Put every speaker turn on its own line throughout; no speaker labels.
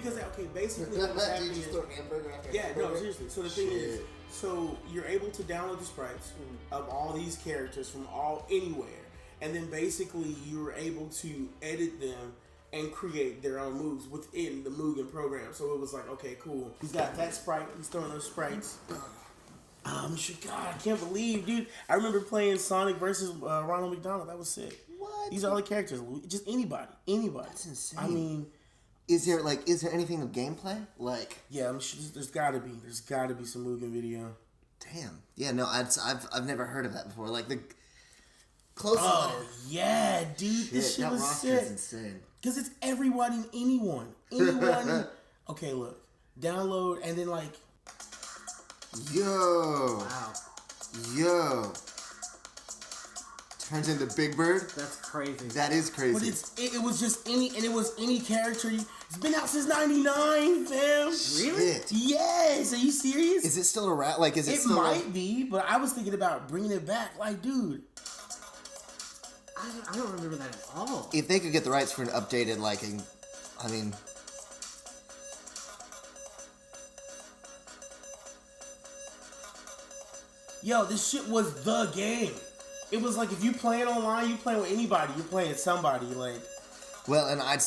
Because basically what's happening is, no, seriously. So the thing is, so you're able to download the sprites of all these characters from anywhere, and then basically you're able to edit them and create their own moves within the Mugen program. So it was like, okay, cool. He's got that sprite. He's throwing those sprites. God, I can't believe, dude. I remember playing Sonic versus Ronald McDonald. That was sick.
What?
These are all the characters. Just anybody.
That's insane.
I mean,
is there anything of gameplay? Like,
yeah, I'm sure there's got to be. There's got to be some Mugen video.
Damn. Yeah, no, I've never heard of that before. Like the close.
Oh yeah, dude, this shit was sick.
Insane.
Because it's everyone and anyone. Okay, look, download and then like.
Yo.
Wow.
Yo. Turns into Big Bird.
That's crazy.
That is crazy.
But it was just any character. It's been out since '99, fam.
Really? Shit.
Yes. Are you serious?
Is it still around? Like, is it?
It
still
might be, but I was thinking about bringing it back. Like, dude.
I don't remember that at all.
If they could get the rights for an updated, I mean.
Yo, this shit was the game. It was like if you playing online, you playing with anybody. You're playing somebody. Like,
Well, and I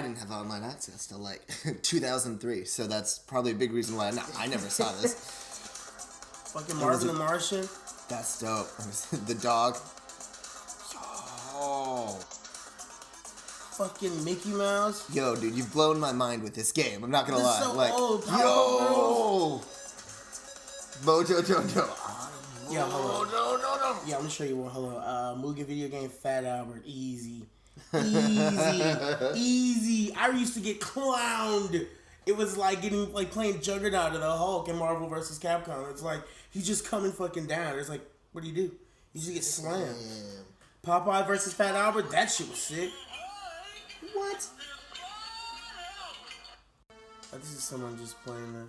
didn't have online access till like 2003, so that's probably a big reason why I never saw this.
fucking Marvin the Martian.
That's dope. The dog. Oh.
Fucking Mickey Mouse.
Yo, dude, you've blown my mind with this game. I'm not gonna
This
lie.
is so
like,
old.
yo, Mojo Jojo.
Yeah, hello.
No.
Yeah, I'm gonna show you one. Hello, Mugen video game, Fat Albert, easy. I used to get clowned. It was like playing Juggernaut of the Hulk in Marvel vs. Capcom. It's like he's just coming fucking down. It's like, what do? You just get slammed. Popeye versus Fat Albert, that shit was sick.
What?
Oh, this is someone just playing that.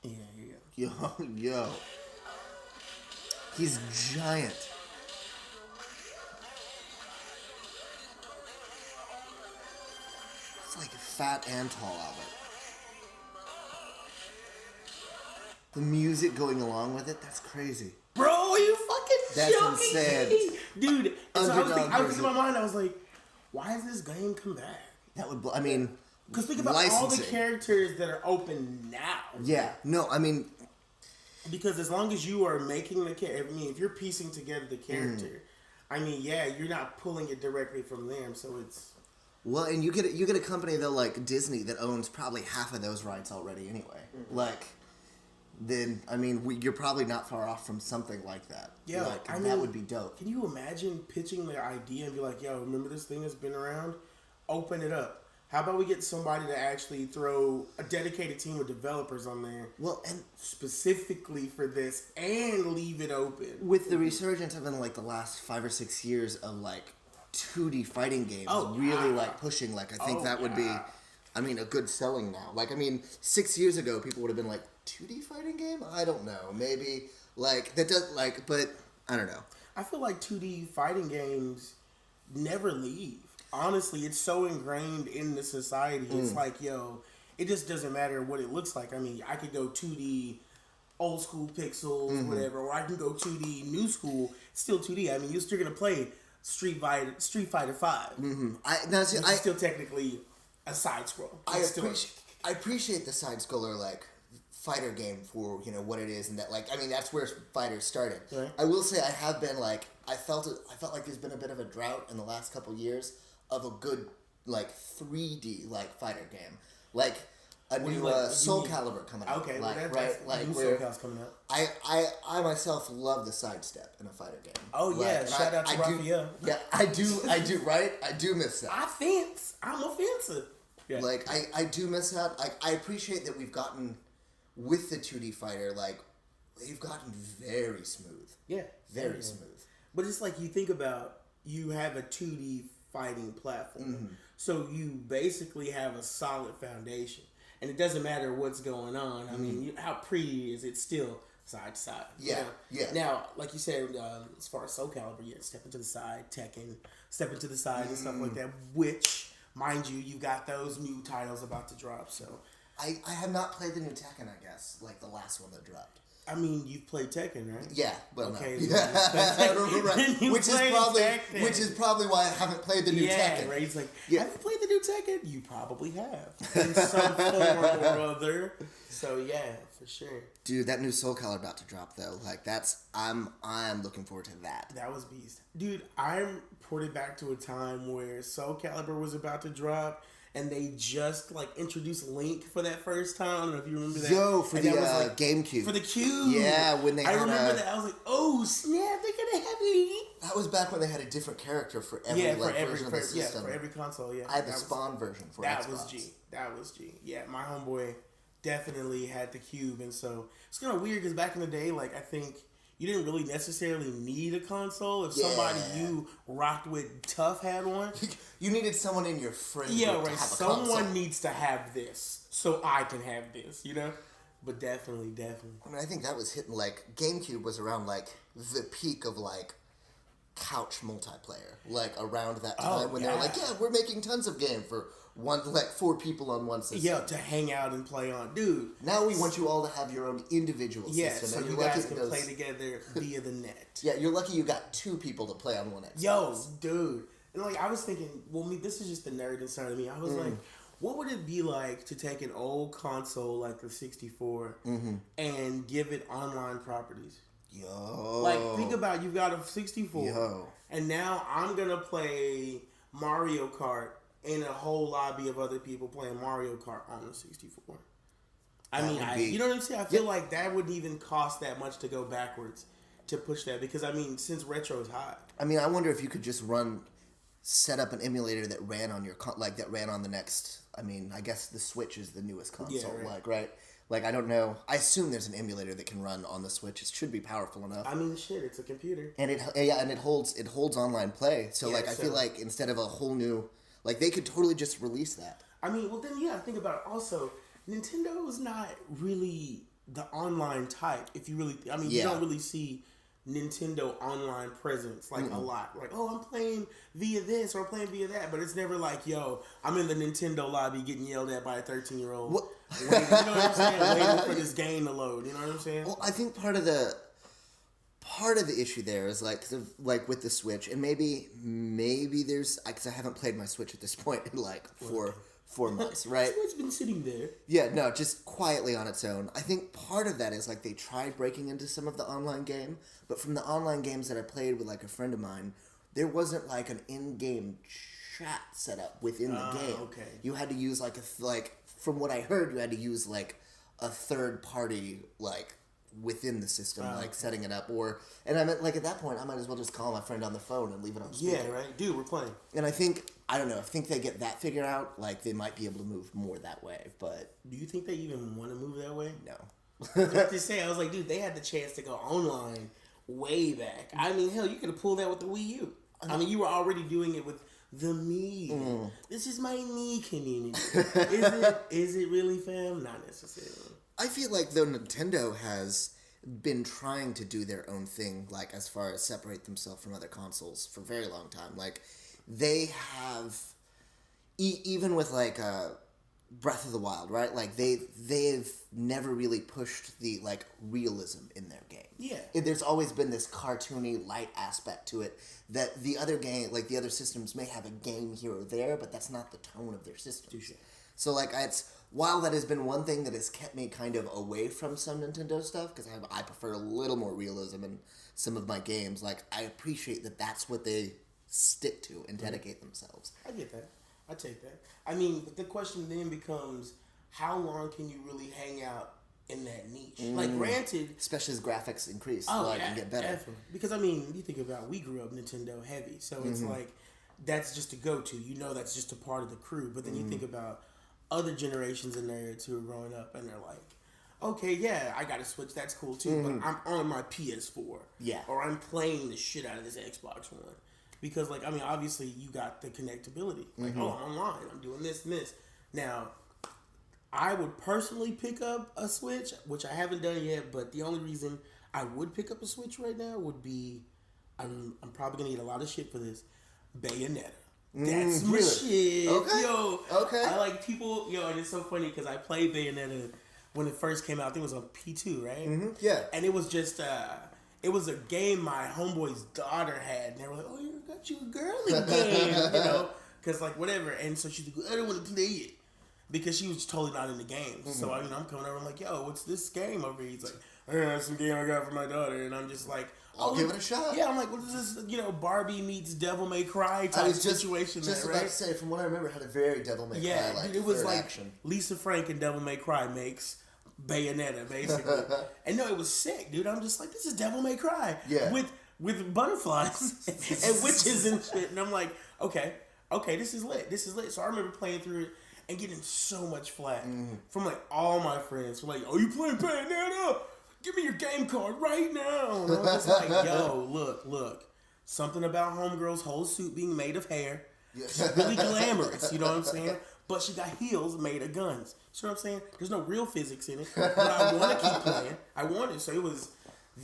Yeah, here you go.
Yo. He's giant. It's like fat and tall Albert. The music going along with it, that's crazy.
Bro, are you fucking
That's
joking
insane.
me? Dude, so I was thinking in my mind, I was like, why has this game come back?
That would, I mean,
because think about all the characters that are open now.
Yeah, no, I mean,
because as long as you are making the character, I mean, if you're piecing together the character, I mean, yeah, you're not pulling it directly from them, so it's.
Well, and you get a company though like Disney that owns probably half of those rights already anyway. Like, then I mean, you're probably not far off from something like that.
Yeah,
like,
I mean,
that would be dope.
Can you imagine pitching the idea and be like, "Yo, remember this thing that's been around? Open it up. How about we get somebody to actually throw a dedicated team of developers on there?
Well, and
specifically for this, and leave it open."
With the resurgence of in like the last 5 or 6 years of like 2D fighting games, like pushing, like I think that would be, I mean, a good selling now. Like, I mean, 6 years ago, people would have been like, 2D fighting game? I don't know. Maybe like that does like, but I don't know.
I feel like 2D fighting games never leave. Honestly, it's so ingrained in the society. It's like, yo, it just doesn't matter what it looks like. I mean, I could go 2D, old school pixels, whatever, or I can go 2D, new school, still 2D. I mean, you're still gonna play Street Fighter 5. Which is still technically a side scroll.
I appreciate the side scroller like fighter game for what it is, and that like I mean that's where fighters started. Right. I will say I have been like I felt like there's been a bit of a drought in the last couple years of a good like 3D like fighter game, like a new Soul Calibur coming out.
Okay,
right, like
new Soul Calibur's coming out.
I myself love the sidestep in a fighter game.
Oh yeah,
like,
shout out to Raphael.
Yeah, I do right. I do miss that.
I'm offensive. Yeah.
Like I do miss that. Like I appreciate that we've gotten with the 2D fighter, like they've gotten very smooth.
Yeah,
very smooth.
But it's like you think about you have a 2D fighting platform, so you basically have a solid foundation, and it doesn't matter what's going on. I mean, how pretty it is, it's still side to side.
Yeah, yeah.
Now, like you said, as far as Soul Calibur, step into the side, Tekken, step into the side and stuff like that, which mind you, you got those new titles about to drop. So
I have not played the new Tekken. I guess like the last one that dropped.
I mean, you've played Tekken, right?
Yeah, well,
okay,
no. which is probably why I haven't played the new Tekken.
Right. He's like, have you played the new Tekken? You probably have in some form or other. So yeah, for sure.
Dude, that new Soul Calibur about to drop though. Like I'm looking forward to that.
That was beast, dude. I'm ported back to a time where Soul Calibur was about to drop. And they just like introduced Link for that first time. I don't know if you remember that.
Yo, for
and
the
like,
GameCube.
For the Cube.
Yeah, when they
I remember that. I was like, oh snap, they're gonna have Link.
That was back when they had a different character for every version of the system.
For every console. Yeah,
I had the Spawn version for Xbox.
That was G. Yeah, my homeboy definitely had the Cube, and so it's kind of weird because back in the day, like I think. You didn't really necessarily need a console. If somebody you rocked with tough had one.
You needed someone in your friend group to have a
someone
console.
Needs to have this so I can have this, you know? But definitely.
I mean, I think that was hitting, like, GameCube was around, like, the peak of, like, couch multiplayer. Like, around that time when they were like, we're making tons of game for... 4 people on one system.
Yeah, to hang out and play on. Dude.
Now we want you all to have your own individual system.
Yeah, so you guys can play together via the net.
Yeah, you're lucky you got 2 people to play on one Xbox.
Yo, dude. And like, I was thinking, this is just the nerd inside of me. I was like, what would it be like to take an old console like the 64 and give it online properties?
Yo.
Like, think about you've got a 64. And now I'm going to play Mario Kart in a whole lobby of other people playing Mario Kart on the 64. You know what I'm saying? I feel like that wouldn't even cost that much to go backwards to push that because, since retro is hot. I
wonder if you could just set up an emulator that ran on your, that ran on the next, I guess the Switch is the newest console, right? Like, I don't know. I assume there's an emulator that can run on the Switch. It should be powerful enough.
It's a computer.
And it holds online play. So, I feel like instead of a whole new... Like, they could totally just release that.
Then you gotta think about it. Also, Nintendo is not really the online type. If you really... you don't really see Nintendo online presence, a lot. Like, I'm playing via this or I'm playing via that. But it's never like, yo, I'm in the Nintendo lobby getting yelled at by a 13-year-old. You know what I'm saying? Waiting for this game to load. You know what I'm saying?
Well, I think part of the issue there is like with the Switch, and maybe there's because I haven't played my Switch at this point in like 4 months, right?
It's been sitting there.
Yeah, no, just quietly on its own. I think part of that is like they tried breaking into some of the online game, but from the online games that I played with like a friend of mine, there wasn't like an in-game chat set up within the game.
Okay.
You had to use from what I heard, you had to use like a third party within the system, setting it up, and I meant at that point I might as well just call my friend on the phone and leave it on speaker.
Yeah, right, dude, we're playing.
And I think they get that figured out, they might be able to move more that way. But
do you think they even want to move that way?
No.
I just say, I was like, dude, they had the chance to go online way back. Hell, you could have pulled that with the Wii U. You were already doing it with the Me. This is my Me community. Is it really, fam? Not necessarily.
I feel like though Nintendo has been trying to do their own thing, as far as separate themselves from other consoles for a very long time. They have, even with Breath of the Wild, right? They've never really pushed the realism in their game.
Yeah.
There's always been this cartoony light aspect to it that the other game, the other systems may have a game here or there, but that's not the tone of their system. So while that has been one thing that has kept me kind of away from some Nintendo stuff, because I prefer a little more realism in some of my games, I appreciate that that's what they stick to and dedicate themselves.
I get that. I take that. The question then becomes, how long can you really hang out in that niche? Granted...
Especially as graphics increase, and get better.
Definitely. Because, you think about, we grew up Nintendo heavy, so it's that's just a go-to. That's just a part of the crew. But then you think about other generations in there who are growing up, and they're like, okay, yeah, I got a Switch, that's cool too, but I'm on my PS4.
Yeah.
Or I'm playing the shit out of this Xbox One. Because, obviously you got the connectability. I'm online, I'm doing this and this. Now, I would personally pick up a Switch, which I haven't done yet, but the only reason I would pick up a Switch right now would be, I'm probably going to get a lot of shit for this, Bayonetta. That's my shit.
Okay.
Yo.
Okay.
I like people, and it's so funny because I played Bayonetta when it first came out. I think it was on P2, right?
Mm-hmm. Yeah.
And it was just, it was a game my homeboy's daughter had. And they were like, oh, you got you a girly game, because like whatever. And so she's like, I don't want to play it. Because she was totally not in the game. Mm-hmm. So, I'm coming over, I'm like, yo, what's this game over here? He's like, that's some game I got for my daughter. And I'm just like,
I'll give it a shot.
Yeah, I'm like, what is this, Barbie meets Devil May Cry type situation
just
right?
about to say, from what I remember, it had a very Devil May Cry like
it was like
action.
Lisa Frank and Devil May Cry makes Bayonetta, basically. And no, it was sick, dude. I'm just like, this is Devil May Cry.
Yeah.
With butterflies and witches and shit. And I'm like, okay, this is lit. So I remember playing through it and getting so much flack from like all my friends. From like, oh, you playing Bayonetta? Give me your game card right now. And I was just like, yo, look. Something about Homegirl's whole suit being made of hair. She's really glamorous, you know what I'm saying? But she got heels made of guns. You know what I'm saying? There's no real physics in it. But I want to keep playing. I wanted. So it was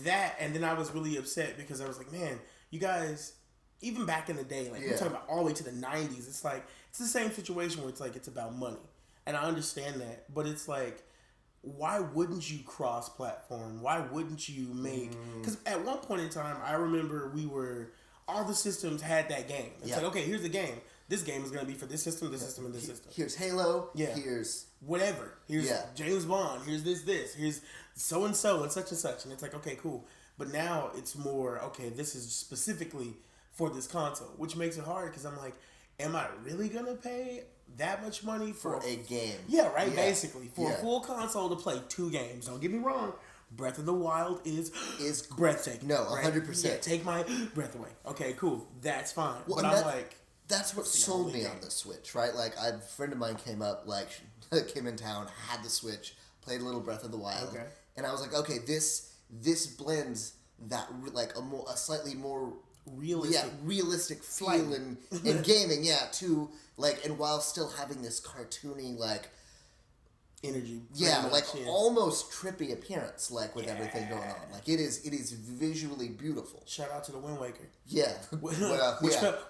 that. And then I was really upset because I was like, man, you guys, even back in the day, like we're talking about all the way to the 90s, it's like, it's the same situation where it's like, it's about money. And I understand that. But it's like, why wouldn't you cross-platform? Why wouldn't you make... Because at one point in time, I remember all the systems had that game. It's like, okay, here's the game. This game is going to be for this system, this system, and this system.
Here's Halo.
Yeah.
Here's...
whatever. Here's James Bond. Here's this. Here's so-and-so and such and such. And it's like, okay, cool. But now it's more, okay, this is specifically for this console. Which makes it hard because I'm like, am I really going to pay that much money for
a game?
Yeah, right. Yeah. Basically, for a full console to play 2 games. Don't get me wrong. Breath of the Wild is breathtaking.
No, 100%.
Right? Yeah, take my breath away. Okay, cool. That's fine.
Well,
but I'm like,
that's what sold me on the Switch, right? Like, a friend of mine came in town, had the Switch, played a little Breath of the Wild, and I was like, okay, this blends that like a slightly more realistic feel in gaming, to like, and while still having this cartoony like
energy,
almost trippy appearance, like with everything going on. Like it is visually beautiful.
Shout out to the Wind Waker.
Yeah,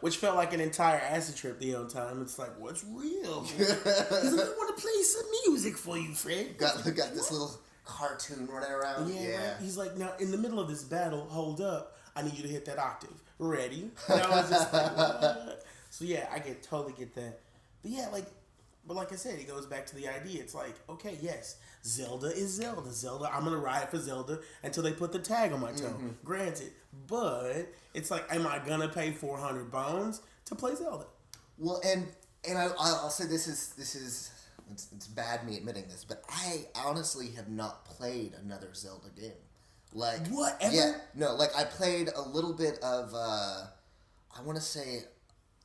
which felt like an entire acid trip the whole time. It's like, what's real? He's like, I want to play some music for you, Fred.
Got this little cartoon running around.
Yeah. Right? He's like, now in the middle of this battle, hold up. I need you to hit that octave. Ready? And I was just like, what? So yeah, I totally get that. But like I said, it goes back to the idea. It's like, okay, yes, Zelda is Zelda. I'm going to ride for Zelda until they put the tag on my toe. Granted. But it's like, am I going to pay 400 bones to play Zelda?
Well, and I'll say this is it's bad me admitting this, but I honestly have not played another Zelda game. Like,
what? Ever?
Yeah. No, like I played a little bit of I want to say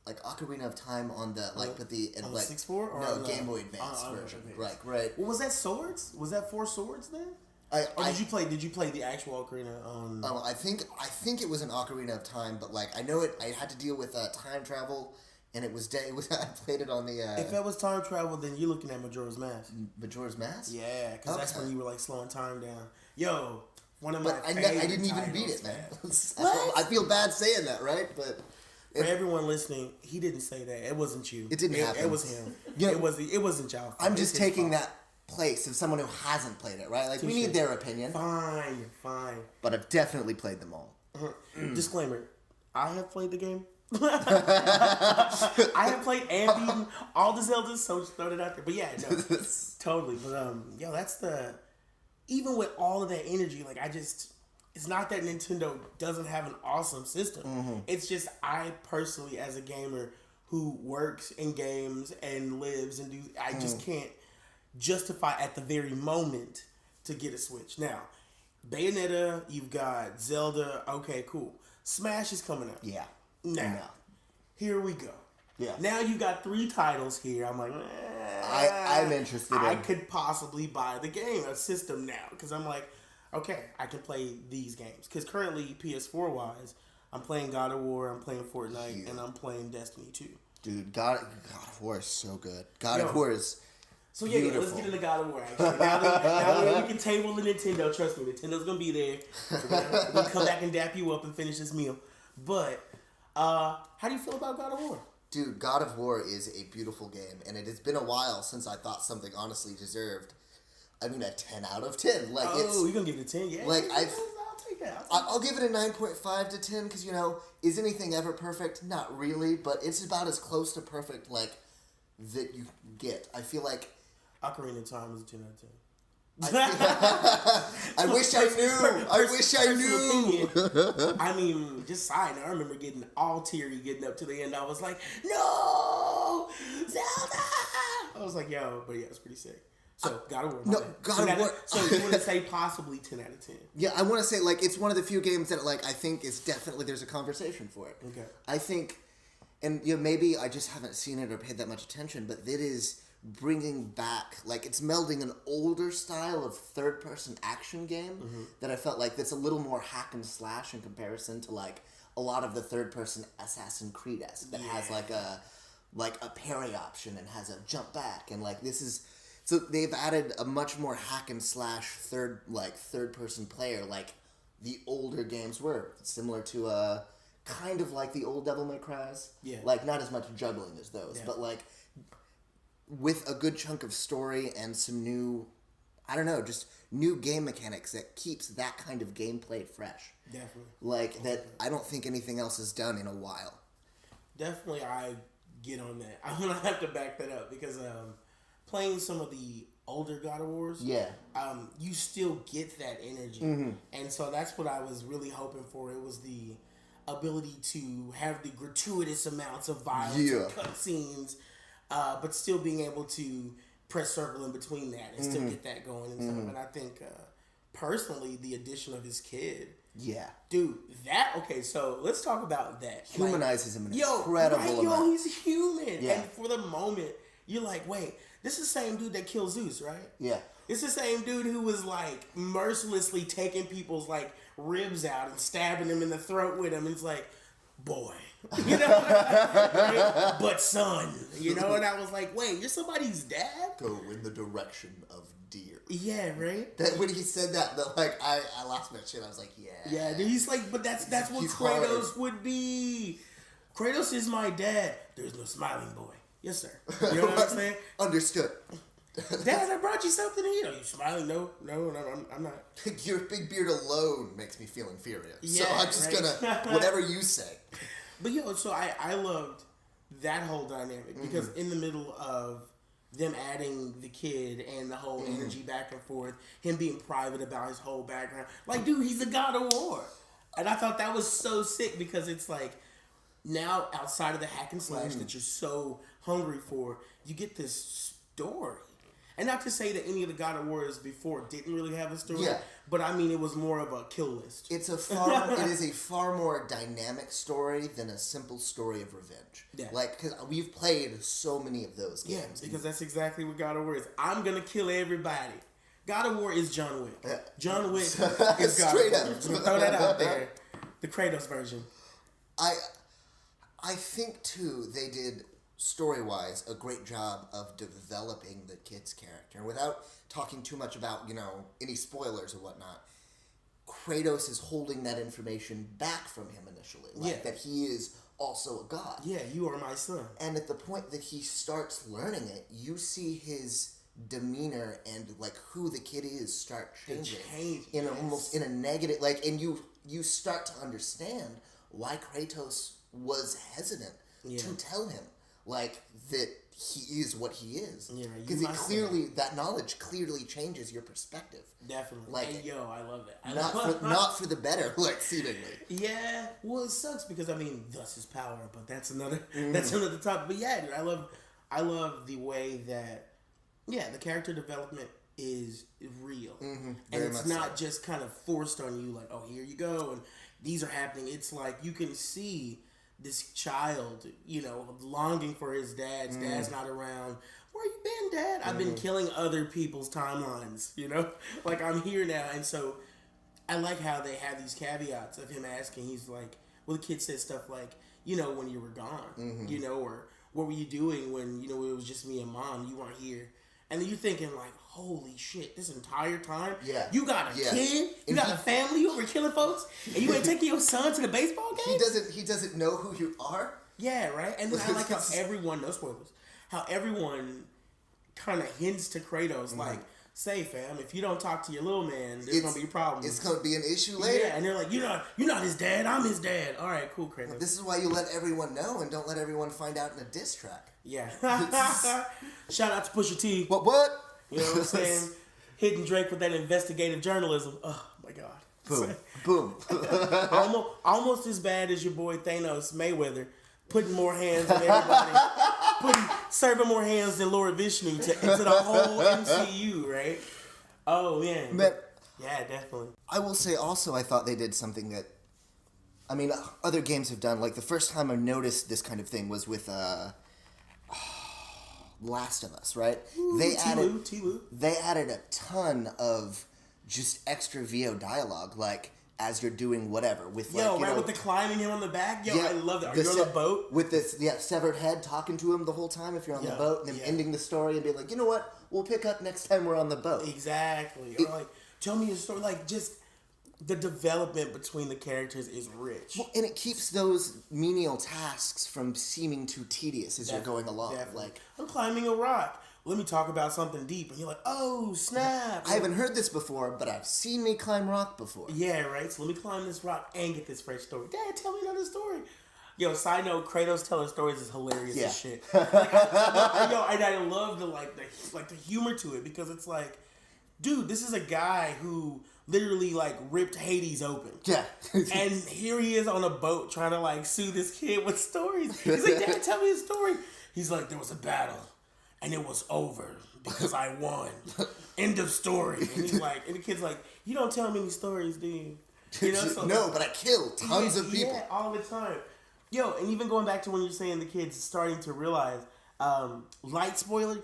like Ocarina of Time on the like with the
on like 64 or
no Game Boy Advance version. Right.
Well, was that Swords? Was that 4 Swords then? Did you play the actual Ocarina on?
I think it was an Ocarina of Time, but like I know it. I had to deal with time travel, and it was I played it on the.
If that was time travel, then you're looking at Majora's Mask.
Majora's Mask.
Yeah, because that's when you were like slowing time down. Yo, one of my
I didn't even beat it, man. I feel bad saying that, right? But
for everyone listening, he didn't say that. It wasn't you.
It didn't happen.
It was him. It wasn't y'all.
I'm just taking that place of someone who hasn't played it, right? Like, we need their opinion.
Fine.
But I've definitely played them all.
Disclaimer: I have played the game. I have played and beaten all the Zeldas, so just throw it out there. But yeah, no, totally. But that's the. Even with all of that energy, like it's not that Nintendo doesn't have an awesome system. It's just I personally, as a gamer who works in games and lives and I just can't justify at the very moment to get a Switch. Now, Bayonetta, you've got Zelda. Okay, cool. Smash is coming up.
Yeah.
Now, here we go.
Yeah.
Now you got 3 titles here. I'm like,
I'm interested in.
I could possibly buy the game, a system now, because I'm like, okay, I can play these games. Because currently, PS4 wise, I'm playing God of War, I'm playing Fortnite, and I'm playing Destiny 2.
Dude, God of War is so good. God of War is.
So yeah, let's get into God of War. Actually, now that we can table the Nintendo, trust me, Nintendo's gonna be there. We're gonna come back and dap you up and finish this meal. But how do you feel about God of War?
Dude, God of War is a beautiful game, and it has been a while since I thought something honestly deserved. I mean, a 10 out of 10. Like,
you're gonna give it a 10? Yeah.
Like,
I'll take that.
I'll give it a 9.5 to 10 because, is anything ever perfect? Not really, but it's about as close to perfect, like, that you get. I feel like...
Ocarina of Time is a 10 out of 10.
I wish I knew.
I mean, just side note, I remember getting all teary getting up to the end. I was like, no, Zelda. I was like, yo, but yeah, it's pretty sick. So, God of War.
No, God of War.
So, you want to say possibly 10 out of 10?
Yeah, I want to say, like, it's one of the few games that, like, I think is definitely, there's a conversation for it.
Okay.
I think, and, maybe I just haven't seen it or paid that much attention, but it is bringing back, like, it's melding an older style of third-person action game that I felt like that's a little more hack and slash in comparison to, like, a lot of the third-person Assassin's Creed-esque that has, like a parry option and has a jump back, and, like, this is... So they've added a much more hack and slash third person player like the older games were, similar to kind of like the old Devil May Cry's.
Yeah.
Like not as much juggling as those, but like with a good chunk of story and some new, I don't know, just new game mechanics that keeps that kind of gameplay fresh.
Definitely.
Like that I don't think anything else has done in a while.
Definitely I get on that. I'm going to have to back that up because playing some of the older God of Wars, you still get that energy. And so that's what I was really hoping for. It was the ability to have the gratuitous amounts of violence and cutscenes, but still being able to press circle in between that and still get that going and stuff. And I think, personally, the addition of his kid...
Yeah.
Dude, so let's talk about that.
Humanizes him in an incredible amount.
He's human.
Yeah.
And for the moment, you're like, wait, this is the same dude that killed Zeus, right?
Yeah.
It's the same dude who was, like, mercilessly taking people's, like, ribs out and stabbing them in the throat with him. And it's like, boy. You know? Right? But son. You know? And I was like, wait, you're somebody's dad?
Go in the direction of deer.
Yeah, right?
That when he said that, I lost my shit. I was like, yeah.
Yeah, dude, he's like, but that's what Kratos would be. Kratos is my dad. There's no smiling boy. Yes, sir. You know what I'm saying?
Understood.
Dad, I brought you something to eat. Are you smiling? No, I'm not.
Your big beard alone makes me feel inferior.
Yeah,
so I'm just gonna, whatever you say.
But so I loved that whole dynamic because in the middle of them adding the kid and the whole energy back and forth, him being private about his whole background, like, dude, he's a God of War. And I thought that was so sick because it's like, now outside of the hack and slash that you're so hungry for, you get this story. And not to say that any of the God of Wars before didn't really have a story, but I mean it was more of a kill list.
It is a far more dynamic story than a simple story of revenge.
Yeah.
Like, because we've played so many of those games.
Yeah, because that's exactly what God of War is. I'm gonna kill everybody. God of War is John Wick. John Wick is God of War.
Straight up.
Throw that out there. The Kratos version.
I think too they did story-wise a great job of developing the kid's character. And without talking too much about, any spoilers or whatnot, Kratos is holding that information back from him initially. Like that he is also a god. Yeah,
you are my son.
And at the point that he starts learning it, you see his demeanor and like who the kid is start changing in almost in a negative, like, and you start to understand why Kratos was hesitant to tell him like that he is what he is. Yeah, because that knowledge clearly changes your perspective.
Definitely.
Like,
and I love that.
Not for the better, like seemingly.
Yeah. Well, it sucks because thus is power, but that's another topic. But yeah, dude, I love the way that the character development is real. And it's not just kind of forced on you like, oh, here you go and these are happening. It's like you can see this child, longing for his dad's dad's not around. Where you been, Dad? I've been killing other people's timelines, like I'm here now. And so I like how they have these caveats of him asking. He's like, well, the kid says stuff like, when you were gone, or what were you doing when, it was just me and Mom, you weren't here. And then you're thinking like, holy shit, this entire time, you got a kid, you got a family over killing folks, and you ain't taking your son to the baseball game?
He doesn't know who you are.
Yeah, right? And then I like how everyone, no spoilers, how everyone kind of hints to Kratos, like, say, fam, if you don't talk to your little man, there's going to be problems.
It's going to be an issue later.
Yeah, and they're like, you're not his dad, I'm his dad. All right, cool, Kratos.
This is why you let everyone know and don't let everyone find out in a diss track.
Yeah. Shout out to Pusha T.
What?
You know what I'm saying? Hitting Drake with that investigative journalism. Oh, my God.
Boom.
almost as bad as your boy Thanos Mayweather, putting more hands on everybody, serving more hands than Lord Vishnu into the whole MCU, right? Oh man, yeah, definitely.
I will say also, I thought they did something that, I mean, other games have done. Like the first time I noticed this kind of thing was with Last of Us, right?
Ooh,
they added a ton of just extra VO dialogue, like as you're doing whatever with
with the climbing him on the back. I love that. Are you on the boat
with this severed head talking to him the whole time if you're on the boat, and then ending the story and be like, you know what, we'll pick up next time we're on the boat.
Exactly. Or like, tell me a story. Like, just the development between the characters is rich.
Well, and it keeps those menial tasks from seeming too tedious as you're going along.
Definitely.
Like,
I'm climbing a rock. Let me talk about something deep. And you're like, oh, snap.
I haven't heard this before, but I've seen me climb rock before.
Yeah, right? So let me climb this rock and get this fresh story. Dad, tell me another story. Yo, side note, Kratos telling stories is hilarious as shit. Like, I love the humor to it, because it's like, dude, this is a guy who literally like ripped Hades open.
Yeah.
And here he is on a boat trying to like sue this kid with stories. He's like, Dad, tell me a story. He's like, there was a battle. And it was over because I won. End of story. And he's like, and the kid's like, you don't tell many stories, do you? You know, so
no, but I killed tons of people.
Yeah, all the time. Yo, and even going back to when you're saying the kids starting to realize, light spoiler,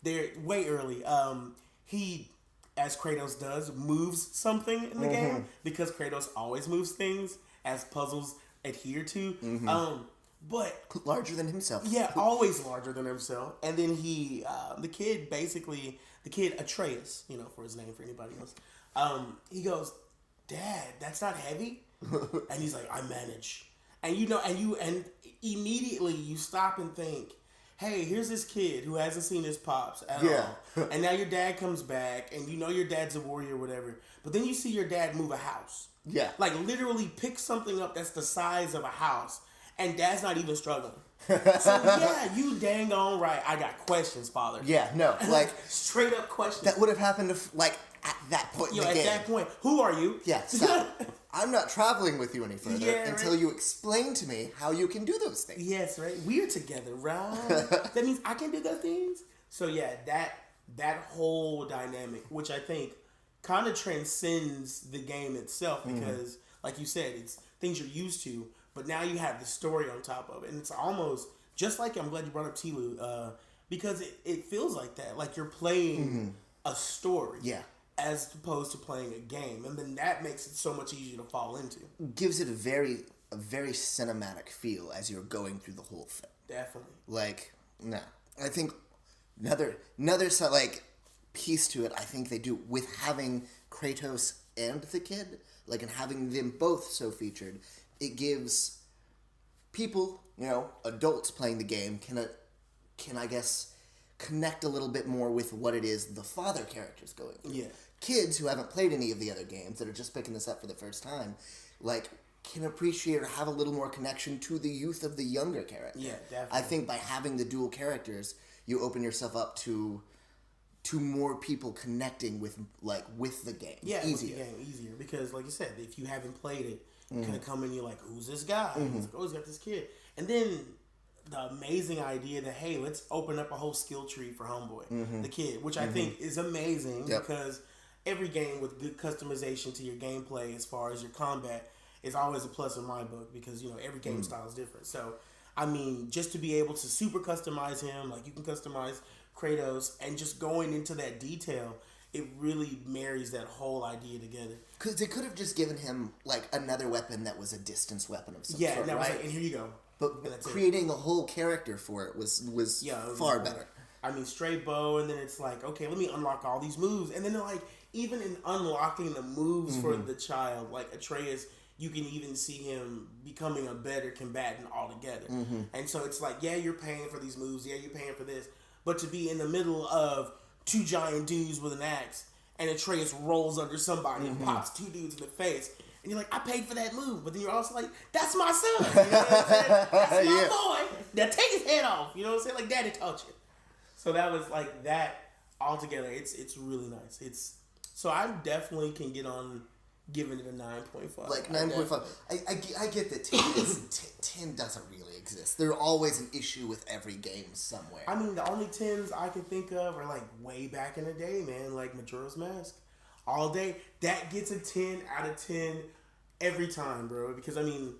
they're way early. He, as Kratos does, moves something in the game, because Kratos always moves things as puzzles adhere to. But
larger than himself.
Yeah, always larger than himself. And then he, the kid Atreus, for his name for anybody else, he goes, Dad, that's not heavy? And he's like, I manage. And and immediately you stop and think, hey, here's this kid who hasn't seen his pops at all. And now your dad comes back, and your dad's a warrior or whatever. But then you see your dad move a house.
Yeah.
Like literally pick something up that's the size of a house. And Dad's not even struggling. So yeah, you dang on right. I got questions, Father.
Yeah, no, like
straight up questions.
That would have happened at that point in the game.
At that point, who are you?
Yeah, so I'm not traveling with you any further until you explain to me how you can do those things.
Yes, right. We're together, right? That means I can do those things. So yeah, that whole dynamic, which I think kind of transcends the game itself, because, like you said, it's things you're used to. But now you have the story on top of it. And it's almost just like, I'm glad you brought up Tilu, because it feels like that. Like you're playing a story.
Yeah.
As opposed to playing a game. And then that makes it so much easier to fall into.
Gives it a very cinematic feel as you're going through the whole thing.
Definitely.
Like, no. I think another piece to it, I think they do with having Kratos and the kid, like, and having them both so featured. It gives people, adults playing the game can I guess connect a little bit more with what it is the father character's going through. Yeah. Kids who haven't played any of the other games that are just picking this up for the first time, like, can appreciate or have a little more connection to the youth of the younger character.
Yeah, definitely.
I think by having the dual characters, you open yourself up to more people connecting with the game.
Yeah, easier. With the game easier, because like you said, if you haven't played it, kind of come in, you're like, who's this guy? He's like, oh, he's got this kid. And then the amazing idea that, hey, let's open up a whole skill tree for Homeboy, the kid, which I think is amazing, because every game with good customization to your gameplay as far as your combat is always a plus in my book, because, every game style is different. So, I mean, just to be able to super customize him, like you can customize Kratos, and just going into that detail, it really marries that whole idea together.
Because they could have just given him, like, another weapon that was a distance weapon of some sort,
Yeah, and that was like, and here you go.
But creating a whole character for it was far better.
I mean, straight bow, and then it's like, okay, let me unlock all these moves. And then, like, even in unlocking the moves for the child, like Atreus, you can even see him becoming a better combatant altogether. And so it's like, yeah, you're paying for these moves, yeah, you're paying for this, but to be in the middle of two giant dudes with an axe, and Atreus rolls under somebody and pops two dudes in the face, and you're like, I paid for that move, but then you're also like, that's my son, you know what I'm saying? That's my boy. Now take his head off, you know what I'm saying? Like, Daddy taught you. So that was like that altogether. It's really nice. So I definitely can get on giving it a 9.5.
Like 9.5. I get that 10 doesn't really exist. There's always an issue with every game somewhere.
I mean, the only 10s I can think of are like way back in the day, man. Like Majora's Mask. All day. That gets a 10 out of 10 every time, bro. Because I mean,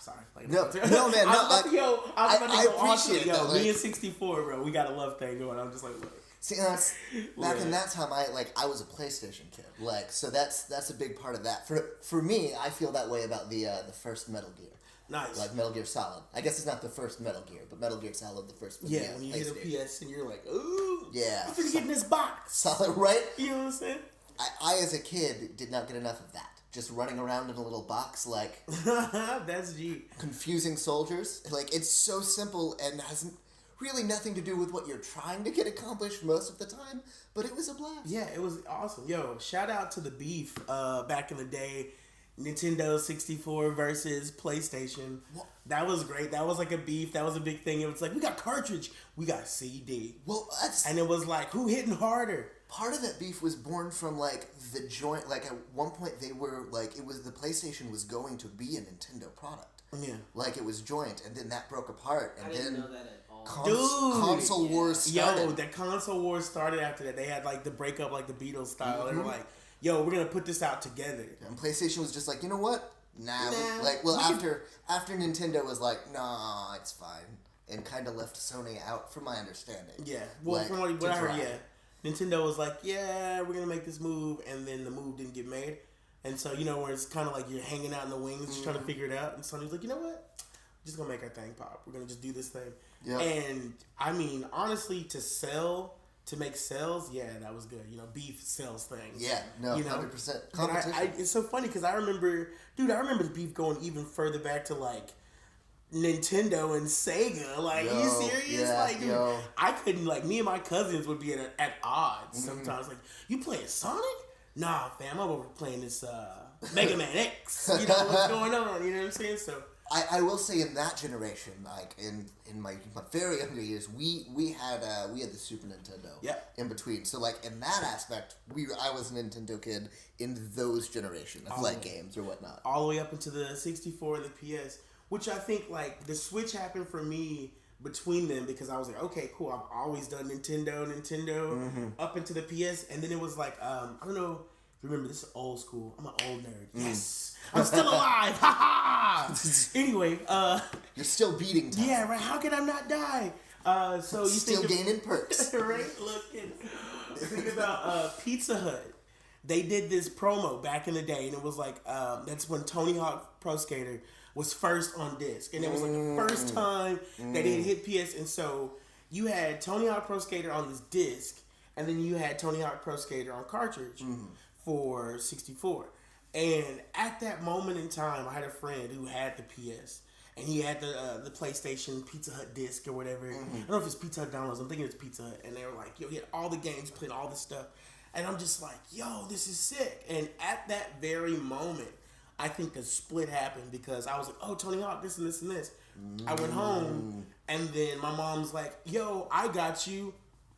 sorry. Like,
no, man. I appreciate it. Though,
me and 64, bro. We got a love thing going. I'm just like, look.
See, back in that time, I was a PlayStation kid. Like, so that's a big part of that. For me, I feel that way about the first Metal Gear.
Nice.
Like Metal Gear Solid. I guess it's not the first Metal Gear, but Metal Gear Solid, the first one.
Yeah, when you hit a PS and you're like, ooh,
yeah,
I'm finna get in this box.
Solid, right?
You know what I'm saying?
I as a kid did not get enough of that. Just running around in a little box, like
that's G.
Confusing soldiers. Like, it's so simple and has really nothing to do with what you're trying to get accomplished most of the time, but it was a blast.
Yeah, it was awesome. Yo, shout out to the beef back in the day. Nintendo 64 versus PlayStation.
Well,
that was great. That was like a beef. That was a big thing. It was like, we got cartridge, we got CD.
Well,
and it was like, who hitting harder?
Part of that beef was born from like the joint. Like at one point, they were like, it was the PlayStation was going to be a Nintendo product.
Yeah,
like it was joint, and then that broke apart, and
I didn't
then
know that at all.
console wars started.
Yo, that console wars started after that. They had like the breakup, like the Beatles style. They were like, yo, we're gonna put this out together.
And PlayStation was just like, you know what? Nah. After Nintendo was like, nah, it's fine, and kind of left Sony out, from my understanding.
Yeah. Well,
like,
from what I heard, yeah. Nintendo was like, yeah, we're gonna make this move, and then the move didn't get made. And so, you know, where it's kind of like you're hanging out in the wings, just trying to figure it out. And Sony's like, you know what? We're just gonna make our thing pop. We're gonna just do this thing. Yep. And I mean, honestly, to make sales, yeah, that was good. You know, beef sells things.
Yeah, no, 100% competition.
It's so funny because I remember the beef going even further back to like Nintendo and Sega. Like, are you serious?
Yeah,
like, dude, I couldn't, like, me and my cousins would be at odds sometimes. Like, you playing Sonic? Nah, fam, I'm over playing this Mega Man X. You know what's going on? You know what I'm saying? So
I will say in that generation, like in my very younger years, we had the Super Nintendo. In between. So like in that aspect, I was a Nintendo kid in those generations of like games or whatnot.
All the way up into the 64 and the PS, which I think like the switch happened for me between them because I was like, okay, cool. I've always done Nintendo up into the PS, and then it was like I don't know. Remember, this is old school. I'm an old nerd. Yes, I'm still alive. Ha ha. Anyway,
you're still beating time.
Yeah, right. How can I not die? So you
still gaining perks,
right? Look, think about Pizza Hut. They did this promo back in the day, and it was like that's when Tony Hawk Pro Skater was first on disc, and it was like the first time that it hit PS. And so you had Tony Hawk Pro Skater on this disc, and then you had Tony Hawk Pro Skater on cartridge for 64. And at that moment in time, I had a friend who had the PS, and he had the PlayStation Pizza Hut disc or whatever. I don't know if it's Pizza Hut downloads. I'm thinking it's Pizza Hut. And they were like, yo, he had all the games, playing all this stuff. And I'm just like, yo, this is sick. And at that very moment, I think the split happened because I was like, oh, Tony Hawk, this and this and this. I went home, and then my mom's like, yo, I got you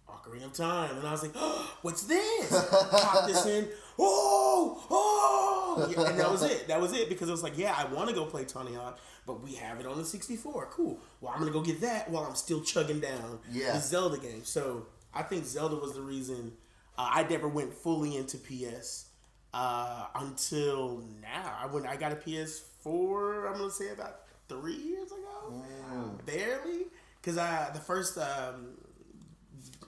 Ocarina of Time. And I was like, oh, what's this? Pop this in. Oh! Yeah, and that was it because it was like, yeah, I want to go play Tony Hawk, but we have it on the 64. Cool. Well, I'm going to go get that while I'm still chugging down the Zelda game. So I think Zelda was the reason I never went fully into PS until now. I got a PS4, I'm going to say about 3 years ago. Barely. Because the first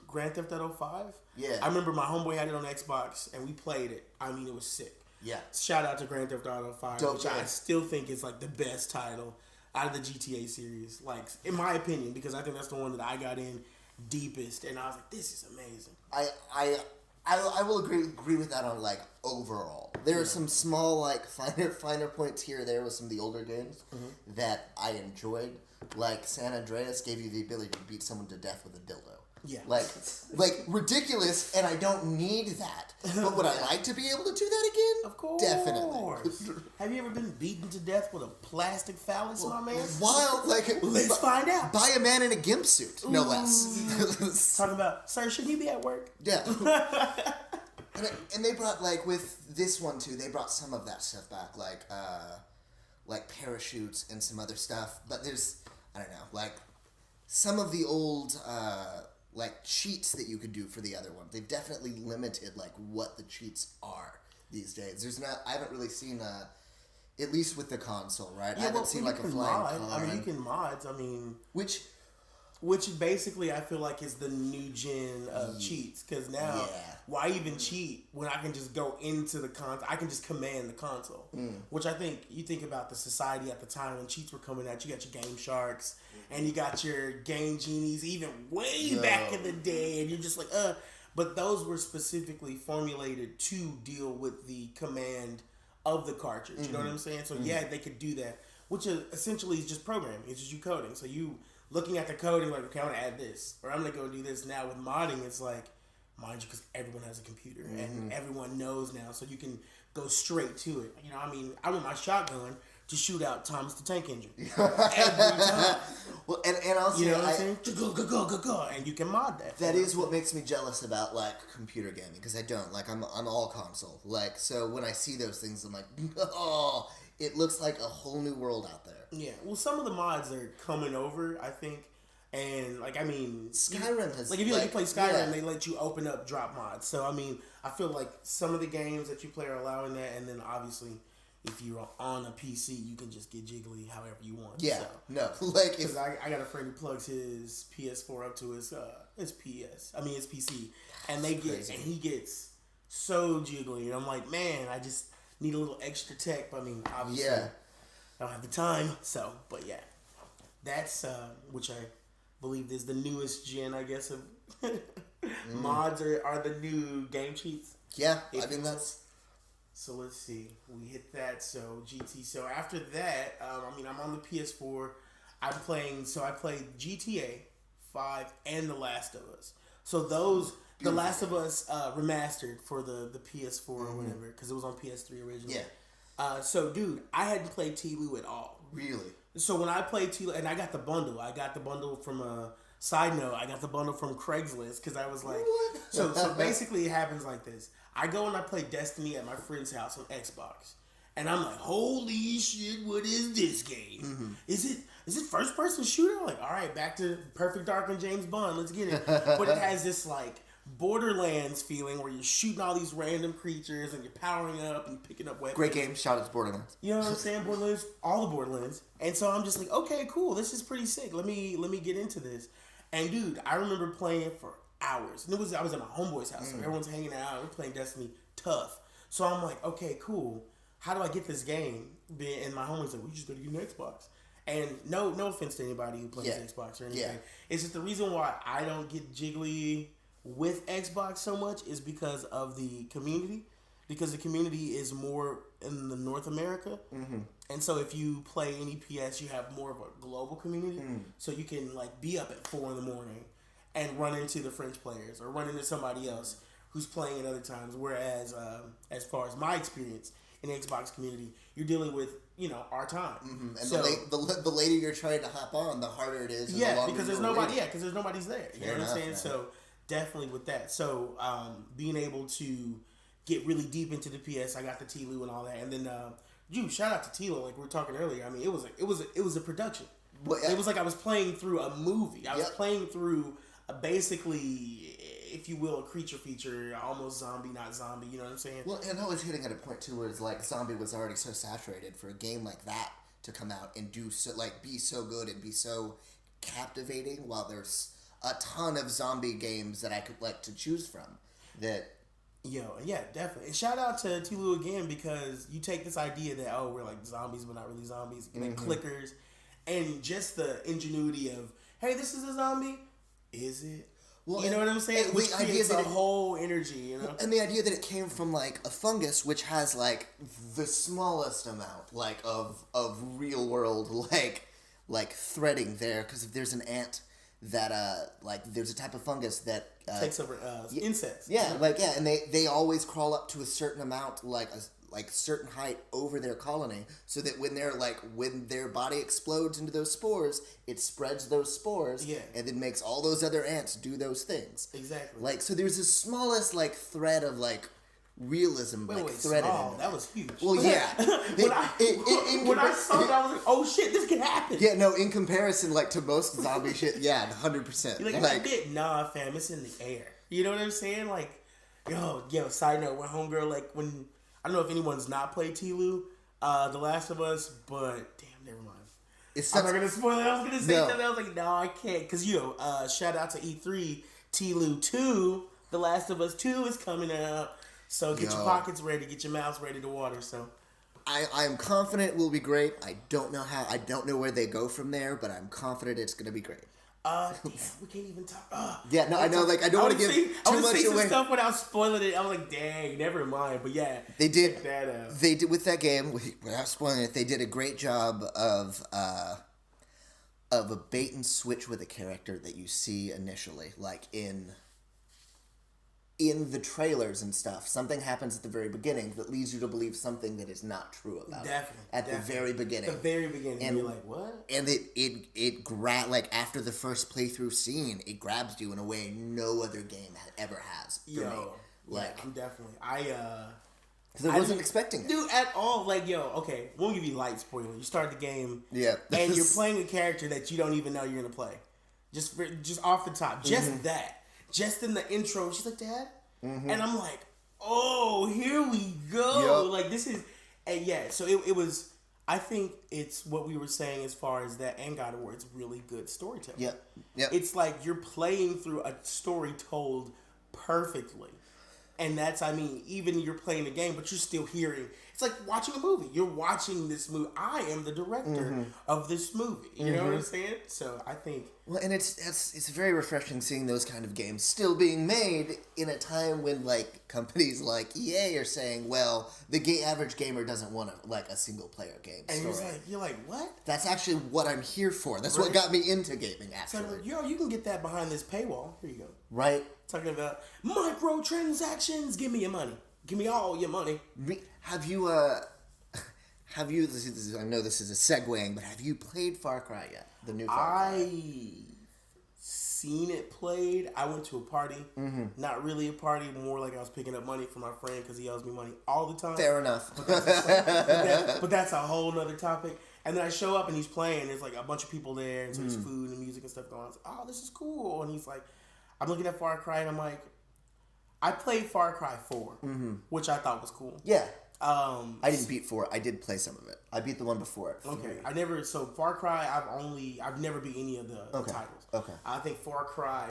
Grand Theft Auto 5. Yeah. I remember my homeboy had it on Xbox, and we played it. I mean, it was sick. Yeah. Shout out to Grand Theft Auto 5, which I still think is like the best title out of the GTA series. Like, in my opinion, because I think that's the one that I got in deepest, and I was like, this is amazing.
I will agree with that on like overall. There are some small like finer points here or there with some of the older games that I enjoyed. Like San Andreas gave you the ability to beat someone to death with a dildo. Yeah. Like ridiculous, and I don't need that. But would I like to be able to do that again?
Of course.
Definitely.
Have you ever been beaten to death with a plastic phallus, my man?
Wild,
let's find out.
By a man in a gimp suit, no less.
Talking about, sir, should he be at work?
Yeah. And they brought, like, with this one, too, they brought some of that stuff back, like parachutes and some other stuff. But there's, I don't know, like, some of the old, like, cheats that you could do for the other one. They've definitely limited, like, what the cheats are these days. I haven't really seen, at least with the console, right?
Yeah,
I haven't seen, like, a flying car.
I mean, you can mods, Which basically I feel like is the new gen of cheats. Because now, why even cheat when I can just go into the console? I can just command the console. Which I think, you think about the society at the time when cheats were coming out. You got your Game Sharks and you got your Game Genies even way back in the day. And you're just like, But those were specifically formulated to deal with the command of the cartridge. You know what I'm saying? So yeah, they could do that. Which essentially is just programming. It's just you coding. So you... looking at the code and like, okay, I'm going to add this. Or I'm going to go do this. Now with modding, it's like, mind you, because everyone has a computer. And everyone knows now. So you can go straight to it. You know, I mean, I want my shotgun to shoot out Thomas the Tank Engine. Every time.
Well, and also,
you know what I'm saying? Go. And you can mod that.
That is what makes me jealous about, like, computer gaming. Because I don't. Like, I'm all console. Like, so when I see those things, I'm like, oh, it looks like a whole new world out there.
Yeah, well, some of the mods are coming over, I think, and like I mean,
Skyrim has
like if you play Skyrim, they let you open up drop mods. So I mean, I feel like some of the games that you play are allowing that, and then obviously, if you're on a PC, you can just get jiggly however you want.
Yeah,
so,
no, like
because I got a friend who plugs his PS4 up to his PC, and he gets so jiggly, and I'm like, man, I just need a little extra tech. But I mean, obviously. Yeah. I don't have the time, so, but yeah. That's, which I believe is the newest gen, I guess, of mods are the new game cheats.
Yeah, I mean, that's...
So let's see. We hit that, so GT. So after that, I'm on the PS4. I played GTA 5 and The Last of Us. So those... The Last of Us remastered for the PS4 or whatever, because it was on PS3 originally. Yeah. So, dude, I hadn't played T-Lou at all.
Really?
So when I played T-Lou, and I got the bundle. I got the bundle from side note, I got the bundle from Craigslist because I was like... What? So basically it happens like this. I go and I play Destiny at my friend's house on Xbox. And I'm like, holy shit, what is this game? Is it first-person shooter? I'm like, all right, back to Perfect Dark and James Bond. Let's get it. But it has this, like... Borderlands feeling where you're shooting all these random creatures and you're powering up and picking up weapons.
Great game. Shout out to Borderlands.
You know what I'm saying? Borderlands, all the Borderlands. And so I'm just like, okay, cool. This is pretty sick. Let me get into this. And dude, I remember playing it for hours. And I was at my homeboy's house. So everyone's hanging out. We're playing Destiny tough. So I'm like, okay, cool. How do I get this game? And my homeboy's like, we just gotta get an Xbox. And no offense to anybody who plays Xbox or anything. Yeah. It's just the reason why I don't get jiggly with Xbox so much is because of the community. Because the community is more in the North America. And so if you play any PS, you have more of a global community. So you can like be up at 4 a.m. and run into the French players or run into somebody else who's playing at other times. Whereas as far as my experience in the Xbox community, you're dealing with, our time.
And so, the later you're trying to hop on, the harder it is.
Yeah, because there's nobody. Yeah, because there's nobody's there. You know what I'm saying? Man. So definitely with that. So being able to get really deep into the PS, I got the T-Lou and all that, and then shout out to T-Lou. Like we were talking earlier. I mean, it was a production. It was like I was playing through a movie. I was playing through basically, if you will, a creature feature, almost zombie, not zombie. You know what I'm saying?
Well, and I was hitting at a point too where it's like zombie was already so saturated for a game like that to come out and be so good and be so captivating. While there's a ton of zombie games that I could like to choose from.
Yeah, definitely. And shout out to T-Lou again, because you take this idea that we're like zombies but not really zombies, like clickers, and just the ingenuity of, hey, this is a zombie. Is it? Well, you know what I'm saying? Which creates a whole energy, you know?
And the idea that it came from, like, a fungus, which has, like, the smallest amount, like, of real world, like threading there, because if there's an ant that, like, there's a type of fungus that...
takes over insects.
Yeah, and they always crawl up to a certain amount, like certain height over their colony, so that when their body explodes into those spores, it spreads those spores, and then makes all those other ants do those things.
Exactly.
Like, so there's the smallest, like, thread of, like, realism, threaded in.
That was huge.
Well, yeah.
When I saw that, I was like, oh shit, this can happen.
Yeah, no, in comparison, like, to most zombie shit, yeah, 100%.
You're like, nah, fam, it's in the air. You know what I'm saying? Like, yo, side note, when homegirl, like, when, I don't know if anyone's not played TLU, The Last of Us, but, damn, never mind. I'm not going to spoil it. I was going to say something. I was like, no, I can't. Because, shout out to E3, TLU 2, The Last of Us 2 is coming out. So get your pockets ready, get your mouths ready to water. So,
I'm confident it will be great. I don't know where they go from there, but I'm confident it's gonna be great.
Damn, we can't even talk.
I know. Like, I don't want to give too much away.
Some stuff without spoiling it. I was like, dang, never mind. But yeah,
they did with that game without spoiling it. They did a great job of a bait and switch with a character that you see initially, like in the trailers and stuff. Something happens at the very beginning that leads you to believe something that is not true about it. The very beginning.
The very beginning. And you're like, what?
And like, after the first playthrough scene, it grabs you in a way no other game ever has for me. Like,
I'm definitely.
Because I wasn't expecting it.
Dude, at all. Like, okay, we'll give you light spoiler. You start the game.
Yeah.
And you're playing a character that you don't even know you're going to play. Just off the top. Just that. Just in the intro, she's like, Dad? Mm-hmm. And I'm like, oh, here we go. Yep. Like, this is... And so it was... I think it's what we were saying as far as that and God of War. It's really good storytelling.
Yep.
It's like you're playing through a story told perfectly. And that's, even you're playing the game, but you're still hearing. It's like watching a movie. You're watching this movie. I am the director of this movie. You know what I'm saying? So I think...
Well, and it's very refreshing seeing those kind of games still being made in a time when, like, companies like EA are saying, well, the average gamer doesn't want a single-player game
and
story.
You're like, what?
That's actually what I'm here for. That's what got me into gaming, actually.
So, you can get that behind this paywall. Here you go.
Right.
Talking about microtransactions. Give me your money. Give me all your money.
Have you, I know this is a segueing, but have you played Far Cry yet? The new Far Cry?
I seen it played. I went to a party. Mm-hmm. Not really a party, more like I was picking up money from my friend because he owes me money all the time.
Fair enough.
But that's a whole nother topic. And then I show up and he's playing. There's like a bunch of people there, and so there's food and music and stuff going on. I was like, oh, this is cool. And he's like, I'm looking at Far Cry and I'm like, I played Far Cry 4, which I thought was cool.
Yeah. I didn't beat 4. I did play some of it. I beat the one before it.
Okay. Far Cry, I've never beat any of the titles. Okay. I think Far Cry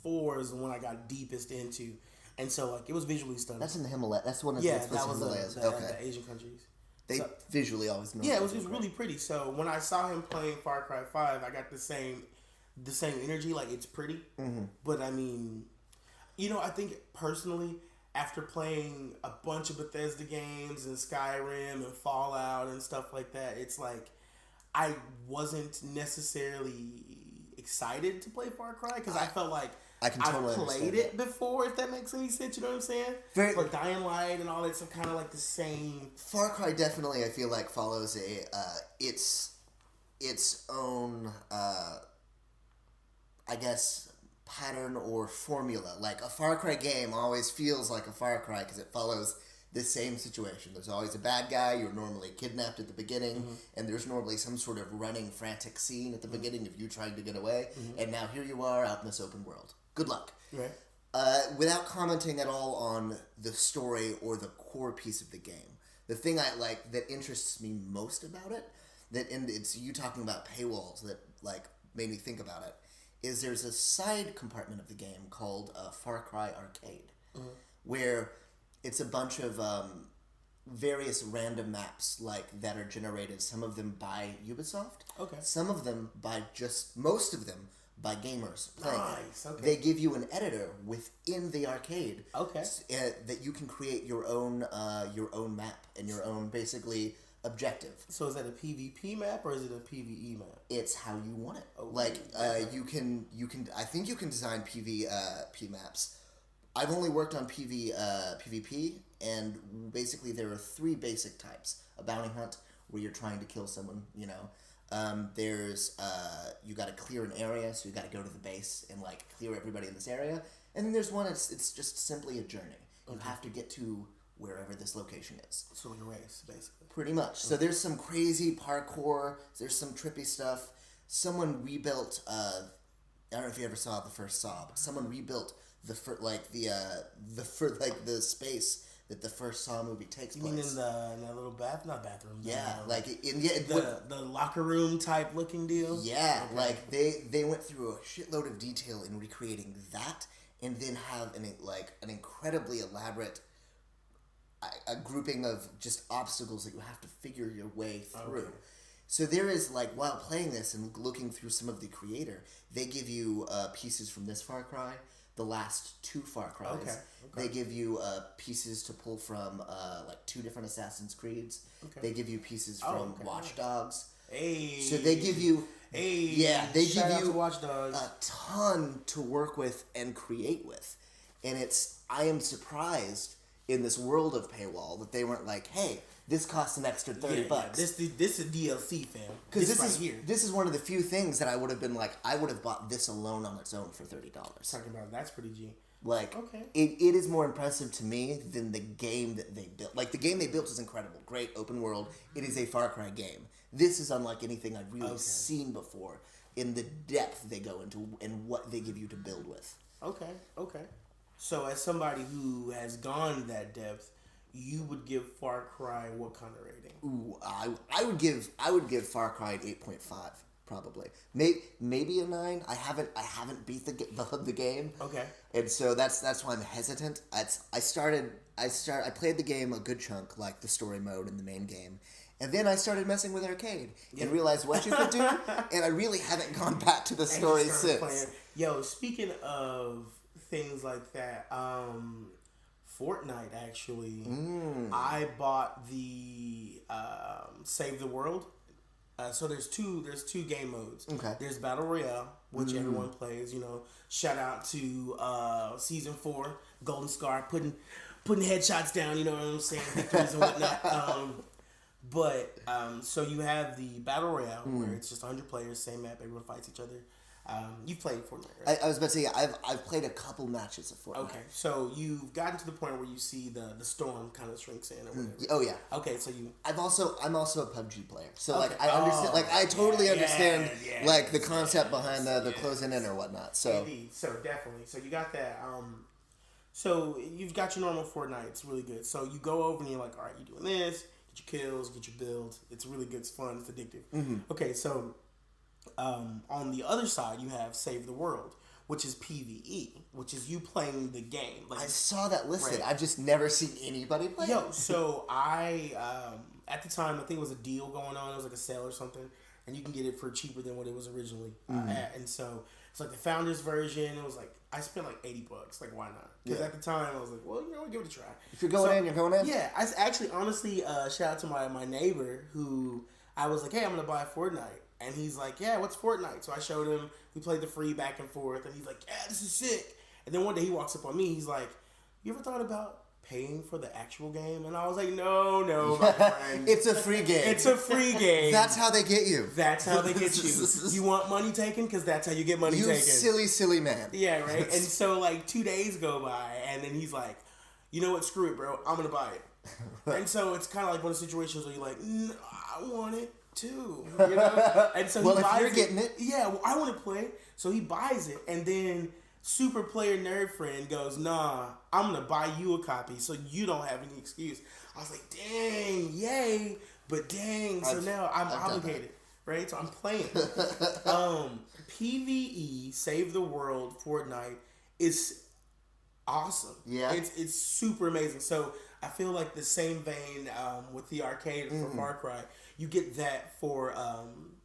4 is the one I got deepest into. And so, like, it was visually stunning.
That's in the Himalayas. That's one of
the Himalayas. The Asian countries.
They visually always know.
Yeah, it was really pretty. So when I saw him playing Far Cry 5, I got the same energy. Like, it's pretty. Mm-hmm. But, I think personally, after playing a bunch of Bethesda games and Skyrim and Fallout and stuff like that, it's like I wasn't necessarily excited to play Far Cry because I felt like I've played it before, if that makes any sense. You know what I'm saying? Like Dying Light and all that stuff, kind of like the same.
Far Cry definitely, I feel like, follows its own, I guess, pattern or formula. Like, a Far Cry game always feels like a Far Cry because it follows the same situation. There's always a bad guy. You're normally kidnapped at the beginning, and there's normally some sort of running, frantic scene at the beginning of you trying to get away. And now here you are out in this open world. Good luck.
Right.
Without commenting at all on the story or the core piece of the game, the thing I like that interests me most about it, it's you talking about paywalls that like made me think about it, is there's a side compartment of the game called Far Cry Arcade, where it's a bunch of various random maps that are generated. Some of them by Ubisoft.
Okay.
Some of them most of them by gamers playing
Nice.
it.
Okay.
They give you an editor within the arcade.
Okay.
That you can create your own map and your own basically objective.
So is that a PvP map or is it a PvE map?
It's how you want it.
Oh,
like you can I think you can design PvP maps. I've only worked on PvP, and basically there are 3 basic types. A bounty hunt, where you're trying to kill someone, you know. There's, you gotta clear an area, so you gotta go to the base and, like, clear everybody in this area. And then there's one, it's just simply a journey. You have to get to wherever this location is.
So like a race, basically.
Pretty much. So there's some crazy parkour, there's some trippy stuff. Someone rebuilt, I don't know if you ever saw the first Saw, but someone rebuilt the space that the first Saw movie takes place.
You mean in that little bathroom?
Yeah, like
the locker room type looking deal.
Yeah, okay. Like they went through a shitload of detail in recreating that, and then have an incredibly elaborate a grouping of just obstacles that you have to figure your way through. Okay. So there is, like, while playing this and looking through some of the creator, they give you pieces from this Far Cry. The last 2 Far Cries. Okay. They give you pieces to pull from like 2 different Assassin's Creeds. Okay. They give you pieces from Watch Dogs.
Hey.
So they give you they give you
Watch Dogs.
A ton to work with and create with. And I am surprised in this world of paywall that they weren't like, hey, this costs an extra $30.
Yeah, this is DLC, fam.
Because this is one of the few things that I would have been like, I would have bought this alone on its own for $30.
Talking about that's pretty G.
Like,
okay.
It is more impressive to me than the game that they built. Like, the game they built is incredible. Great, open world. It is a Far Cry game. This is unlike anything I've really seen before in the depth they go into and what they give you to build with.
Okay. So as somebody who has gone that depth, you would give Far Cry what kind of rating?
Ooh, I would give Far Cry an 8.5 probably. Maybe a 9. I haven't beat the game.
Okay.
And so that's why I'm hesitant. I played the game a good chunk, like the story mode in the main game. And then I started messing with arcade and realized what you could do, and I really haven't gone back to the story since.
Playing. Yo, speaking of things like that, Fortnite actually. I bought the Save the World. So there's two game modes. Okay. There's Battle Royale, which everyone plays. You know, shout out to season 4, Golden Scar putting headshots down. You know what I'm saying, victories and whatnot. But so you have the Battle Royale where it's just 100 players, same map, everyone fights each other. You've played Fortnite, right?
I was about to say, I've played a couple matches of Fortnite.
Okay, so you've gotten to the point where you see the storm kind of shrinks in or whatever.
Oh yeah.
Okay, so
I'm also a PUBG player, so like I understand, like I totally understand like the concept behind the closing in or whatnot. So
indeed. So definitely, so you got that. So you've got your normal Fortnite. It's really good. So you go over and you're like, all right, you're doing this. Get your kills, get your builds. It's really good. It's fun. It's addictive. Mm-hmm. Okay, so. On the other side, you have Save the World, which is PvE, which is you playing the game. Like,
I saw that listed. Right. I've just never seen anybody play it.
So I, at the time, I think it was a deal going on. It was like a sale or something, and you can get it for cheaper than what it was originally at. And so it's like the founder's version. It was like, I spent like $80. Like, why not? Because at the time, I was like, well, you know, give it a try.
If you're going in, you're going in?
Yeah. I actually, honestly, shout out to my neighbor who I was like, hey, I'm going to buy Fortnite. And he's like, yeah, what's Fortnite? So I showed him. We played the free back and forth. And he's like, yeah, this is sick. And then one day he walks up on me. He's like, you ever thought about paying for the actual game? And I was like, no, my friend.
It's a free game.
It's a free game.
That's how they get you.
That's how they get you. You want money taken? Because that's how you get money taken.
You silly man.
Yeah, right? And so, like, 2 days go by. And then he's like, you know what? Screw it, bro. I'm going to buy it. And so it's kind of like one of the situations where you're like, no, I want it too, you know. And so
well,
he buys
if you're getting it,
yeah. Well, I want to play, so he buys it, and then super player nerd friend goes, "Nah, I'm gonna buy you a copy, so you don't have any excuse." I was like, "Dang, yay!" But dang, so now I'm obligated, right? So I'm playing. PvE, Save the World, Fortnite is awesome. Yeah, it's super amazing. So I feel like the same vein with the arcade for Far Cry. You get that for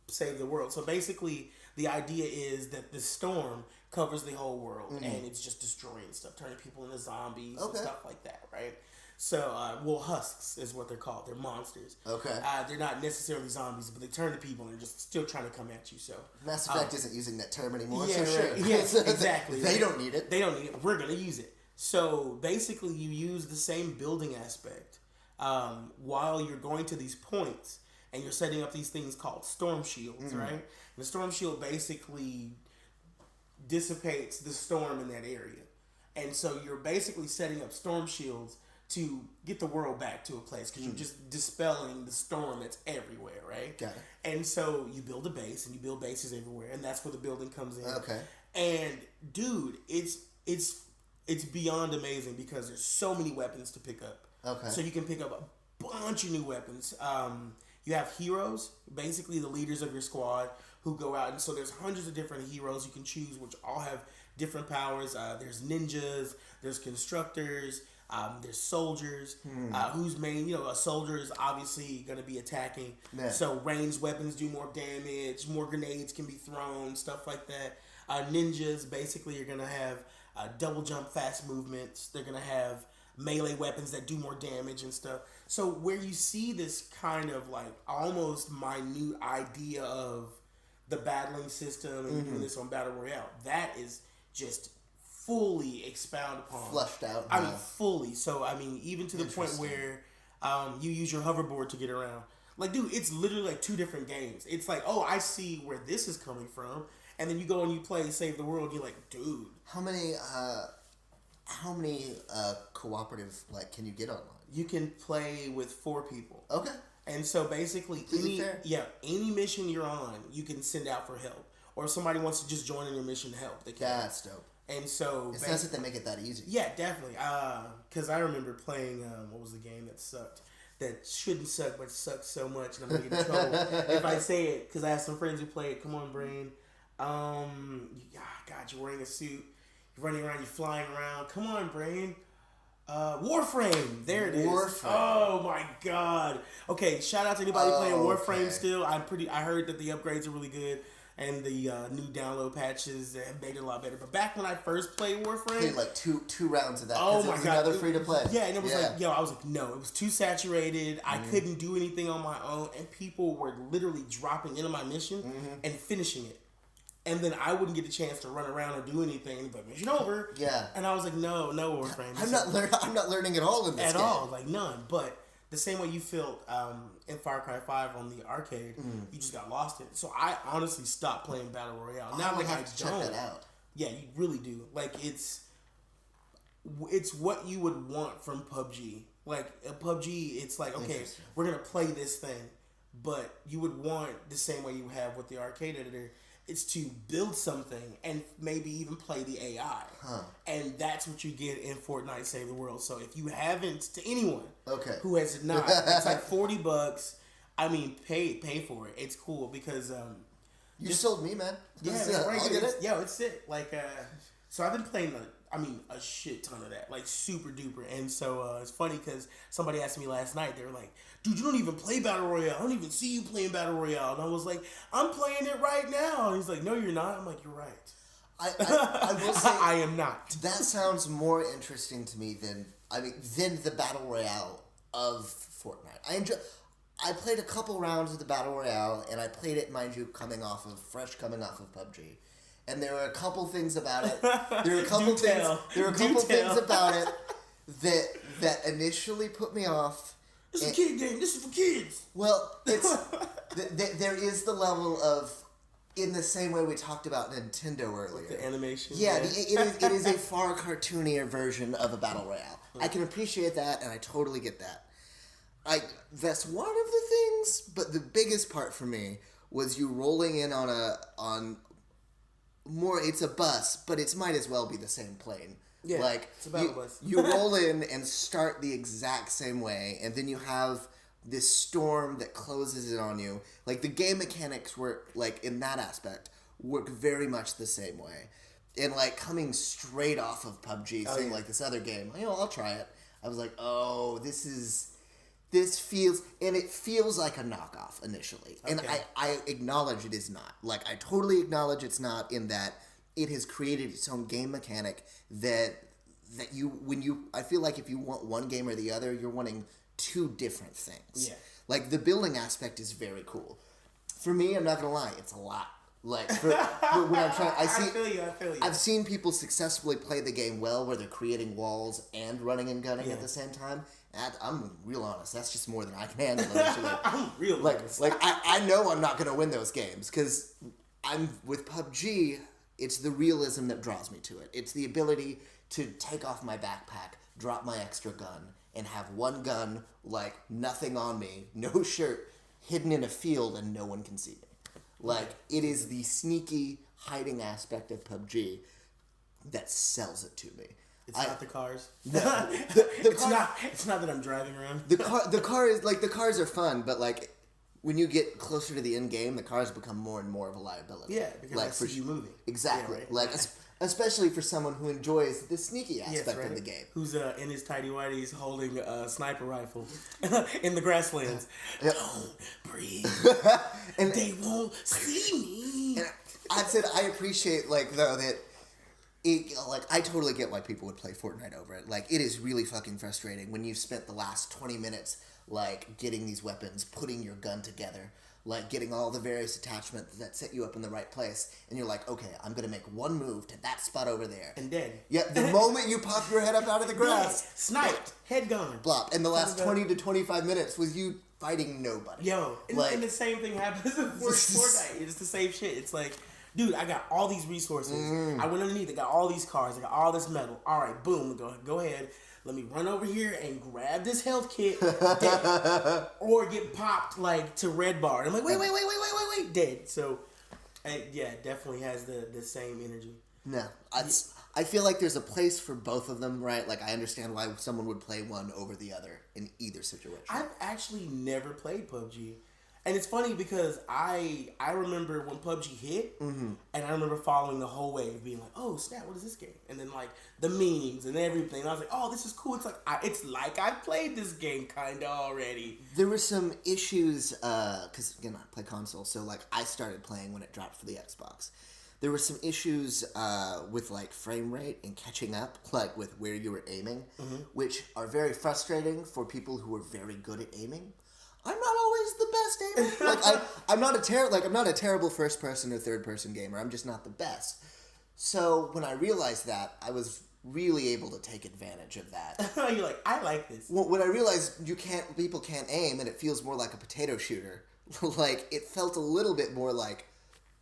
Save the World. So basically, the idea is that the storm covers the whole world, and it's just destroying stuff, turning people into zombies and stuff like that, right? So, husks is what they're called. They're monsters.
Okay.
They're not necessarily zombies, but they turn to people and they're just still trying to come at you. So
Mass Effect isn't using that term anymore.
Yeah,
so
right.
sure.
Yes, exactly.
They don't need it.
They don't need it. We're gonna use it. So basically, you use the same building aspect while you're going to these points, and you're setting up these things called storm shields, right? And the storm shield basically dissipates the storm in that area, and so you're basically setting up storm shields to get the world back to a place, because you're just dispelling the storm that's everywhere, right?
Got it.
And so you build a base, and you build bases everywhere, and that's where the building comes in.
Okay.
And dude, it's beyond amazing because there's so many weapons to pick up.
Okay.
So you can pick up a bunch of new weapons. You have heroes, basically the leaders of your squad, who go out, and so there's hundreds of different heroes you can choose, which all have different powers. There's ninjas, there's constructors, there's soldiers, whose main, a soldier is obviously going to be attacking.
Yeah.
So ranged weapons do more damage, more grenades can be thrown, stuff like that. Ninjas, basically, you're going to have double jump, fast movements. They're going to have melee weapons that do more damage and stuff. So where you see this kind of like almost minute idea of the battling system and doing this on Battle Royale, that is just fully expounded upon.
Flushed out.
I mean, fully. So, I mean, even to the point where you use your hoverboard to get around. Like, dude, it's literally like two different games. It's like, oh, I see where this is coming from. And then you go and you play Save the World. You're like, dude.
How many cooperative can you get online?
You can play with 4 people.
Okay.
And so basically, any mission you're on, you can send out for help. Or if somebody wants to just join in your mission to help, they can.
That's dope.
And so
it's nice that they make it that easy.
Yeah, definitely. Because I remember playing what was the game that sucked? That shouldn't suck, but sucked so much, and I'm gonna get in trouble if I say it. Because I have some friends who play it. Come on, Brain. God, you're wearing a suit. You're running around. You're flying around. Come on, Brain. Warframe. There it is.
Warframe.
Oh my God. Okay, shout out to anybody playing Warframe still. I heard that the upgrades are really good. And the new download patches have made it a lot better. But back when I first played Warframe,
played like two rounds of that.
Oh my
it was
God,
another free to play.
Yeah, and it was I was like, no, it was too saturated. I couldn't do anything on my own, and people were literally dropping into my mission and finishing it. And then I wouldn't get a chance to run around or do anything. But mission over.
Yeah.
And I was like, no Warframe.
I'm not learning at all in this game.
At all, like none. But the same way you felt in Far Cry 5 on the arcade, you just got lost in it. So I honestly stopped playing Battle Royale. Now I
have to check that out.
Yeah, you really do. Like it's what you would want from PUBG. Like a PUBG, it's like, okay, we're gonna play this thing, but you would want the same way you have with the arcade editor. It's to build something and maybe even play the AI. And that's what you get in Fortnite Save the World. So if you haven't, to anyone who has not, it's like $40. I mean, pay for it. It's cool because...
you sold me, man.
Yeah,
I'll get it.
Yo, it's it. Like, so I've been playing a shit ton of that. Like, super duper. And so it's funny because somebody asked me last night, they were like, dude, you don't even play Battle Royale. I don't even see you playing Battle Royale. And I was like, I'm playing it right now. And he's like, no, you're not. I'm like, you're right.
I will say
I am not.
That sounds more interesting to me than the Battle Royale of Fortnite. I played a couple rounds of the Battle Royale, and I played it, mind you, coming off of PUBG. And there were a couple things about it. There were a couple things about it that initially put me off.
This is a kid game. This is for kids.
Well, it's there is the level of, in the same way we talked about Nintendo earlier.
The animation.
Yeah, it is a far cartoonier version of a Battle Royale. I can appreciate that, and I totally get that. That's one of the things, but the biggest part for me was you rolling in on more. It's a bus, but it might as well be the same plane.
Yeah,
like
it's a battle bus.
You roll in and start the exact same way, and then you have this storm that closes in on you. Like the game mechanics work, like in that aspect, work very much the same way. And like coming straight off of PUBG, seeing like this other game, I'll try it. I was like, oh, this is this feels like a knockoff initially. Okay. And I acknowledge it is not. Like, I totally acknowledge it's not, in that it has created its own game mechanic that I feel like if you want one game or the other, you're wanting two different things.
Yeah.
Like, the building aspect is very cool. For me, I'm not gonna lie, it's a lot. Like, for when I'm trying, I feel you. I've seen people successfully play the game well, where they're creating walls and running and gunning at the same time. And I'm real honest, that's just more than I can handle initially.
I'm real honest.
I know I'm not gonna win those games, because with PUBG, it's the realism that draws me to it. It's the ability to take off my backpack, drop my extra gun, and have one gun, like, nothing on me, no shirt, hidden in a field, and no one can see me. Like, it is the sneaky hiding aspect of PUBG that sells it to me.
It's not the cars.
No,
it's not that I'm driving around.
The cars are fun, but, like, when you get closer to the end game, the cars become more and more of a liability.
Yeah, because I see you moving.
Exactly.
Yeah, right.
Like, especially for someone who enjoys the sneaky aspect of the game.
Who's in his tidy whities holding a sniper rifle in the grasslands.
Yep.
Don't breathe. And they won't see me.
And I said I appreciate, like, though, that I totally get why people would play Fortnite over it. Like, it is really fucking frustrating when you've spent the last 20 minutes, like, getting these weapons, putting your gun together, like, getting all the various attachments that set you up in the right place, and you're like, okay, I'm gonna make one move to that spot over there.
And dead.
Yeah, the moment you pop your head up out of the grass.
Dead. Sniped. Head gone.
Blop. And the last 20 to 25 minutes was you fighting nobody.
Yo, and the same thing happens in Fortnite. It's the same shit. It's like, dude, I got all these resources. I went underneath. I got all these cars. I got all this metal. All right, boom. Go ahead. Let me run over here and grab this health kit, dead. Or get popped, like, to red bar. I'm like, wait, dead. So, yeah, definitely has the same energy.
No, I feel like there's a place for both of them, right? Like, I understand why someone would play one over the other in either situation.
I've actually never played PUBG. And it's funny because I remember when PUBG hit, and I remember following the whole wave, being like, "Oh snap, what is this game?" And then, like, the memes and everything. And I was like, "Oh, this is cool." It's like I played this game kinda already.
There were some issues because, again, I play console, so, like, I started playing when it dropped for the Xbox. There were some issues with, like, frame rate and catching up, like, with where you were aiming, which are very frustrating for people who are very good at aiming. I'm not always the best aimer. Like, I'm not a terrible first person or third person gamer. I'm just not the best. So when I realized that, I was really able to take advantage of that.
You're like, I like this.
Well, when I realized people can't aim, and it feels more like a potato shooter. Like, it felt a little bit more like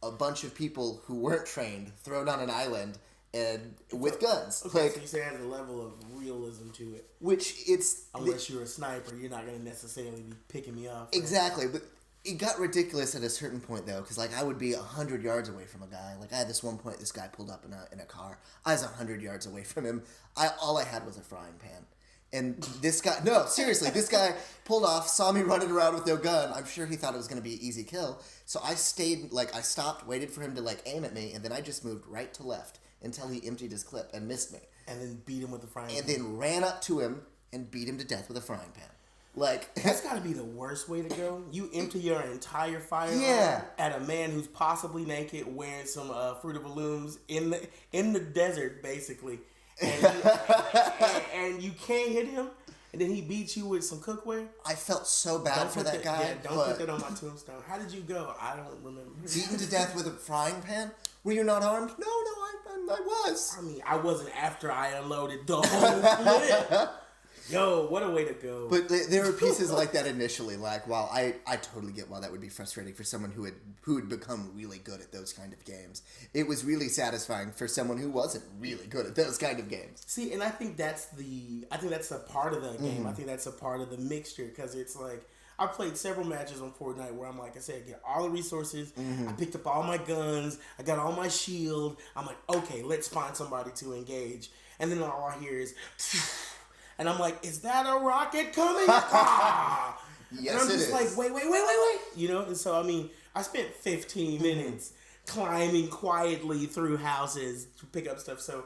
a bunch of people who weren't trained thrown on an island and with guns.
Okay,
like,
so you say it has a level of realism to it.
Which it's...
Unless you're a sniper, you're not going to necessarily be picking me off.
Exactly, but it got ridiculous at a certain point, though, because, like, I would be 100 yards away from a guy. Like, I had this one point, this guy pulled up in a car. I was 100 yards away from him. All I had was a frying pan. And this guy... No, seriously, this guy pulled off, saw me running around with no gun. I'm sure he thought it was going to be an easy kill. So I stayed, like, I stopped, waited for him to, like, aim at me, and then I just moved right to left until he emptied his clip and missed me.
And then beat him with a frying pan.
And then ran up to him and beat him to death with a frying pan. Like,
that's got to be the worst way to go. You empty your entire firearm at a man who's possibly naked, wearing some Fruit of the Looms in the desert, basically, and you can't hit him. And then he beats you with some cookware.
I felt so bad for that guy.
Yeah, don't put that on my tombstone. How did you go? I don't remember.
Beaten to death with a frying pan? Were you not armed? No, I was.
I mean, I wasn't after I unloaded the whole clip. Yo, what a way to go.
But there were pieces like that initially. Like, while I totally get why that would be frustrating for someone who had become really good at those kind of games. It was really satisfying for someone who wasn't really good at those kind of games.
See, and I think that's a part of the game. I think that's a part of the mixture, because it's like, I played several matches on Fortnite where I'm like I said, get all the resources. I picked up all my guns. I got all my shield. I'm like, okay, let's find somebody to engage. And then all I hear is, and I'm like, is that a rocket coming? Ah!
Yes,
and I'm just
it
like, wait. You know, and so, I mean, I spent 15 minutes climbing quietly through houses to pick up stuff. So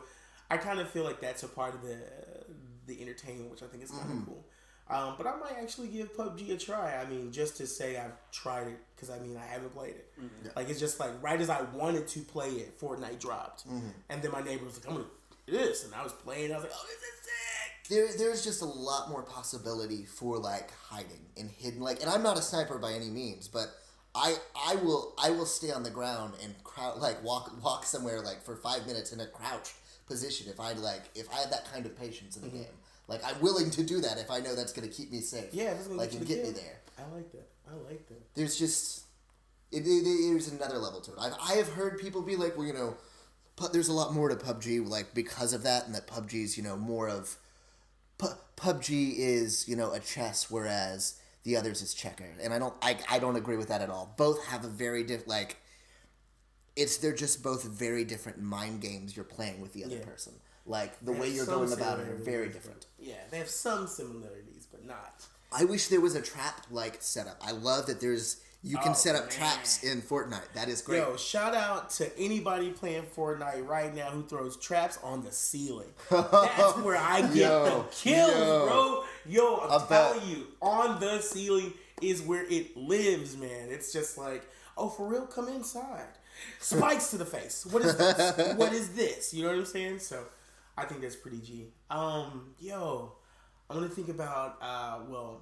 I kind of feel like that's a part of the entertainment, which I think is kind of cool. But I might actually give PUBG a try. I mean, just to say I've tried it, because I mean, I haven't played it. Mm-hmm. Like, it's just like, right as I wanted to play it, Fortnite dropped. Mm-hmm. And then my neighbor was like, I'm going to do this. And I was playing, I was like, oh, this is sick!
There's just a lot more possibility for, like, hiding and hidden. Like, and I'm not a sniper by any means, but I will stay on the ground and walk somewhere, like, for 5 minutes in a crouched position if I had that kind of patience in the game. Like, I'm willing to do that if I know that's going to keep me safe.
Yeah, that's going to
get me there.
I like that.
There's just... there's another level to it. I have heard people be like, well, there's a lot more to PUBG, like, because of that, and that PUBG's, more of... PUBG is, a chess, whereas the others is checker. And I don't agree with that at all. Both have a very different, like... they're just both very different mind games you're playing with the other person. Like, the way you're going about it are very different.
Yeah, they have some similarities, but not.
I wish there was a trap, like, setup. I love that you can set up traps in Fortnite. That is great.
Yo, shout out to anybody playing Fortnite right now who throws traps on the ceiling. That's where I get the kills, bro. Yo, I'm telling you, on the ceiling is where it lives, man. It's just like, oh, for real? Come inside. Spikes to the face. What is this? What is this? You know what I'm saying? So... I think that's pretty G. I'm gonna think about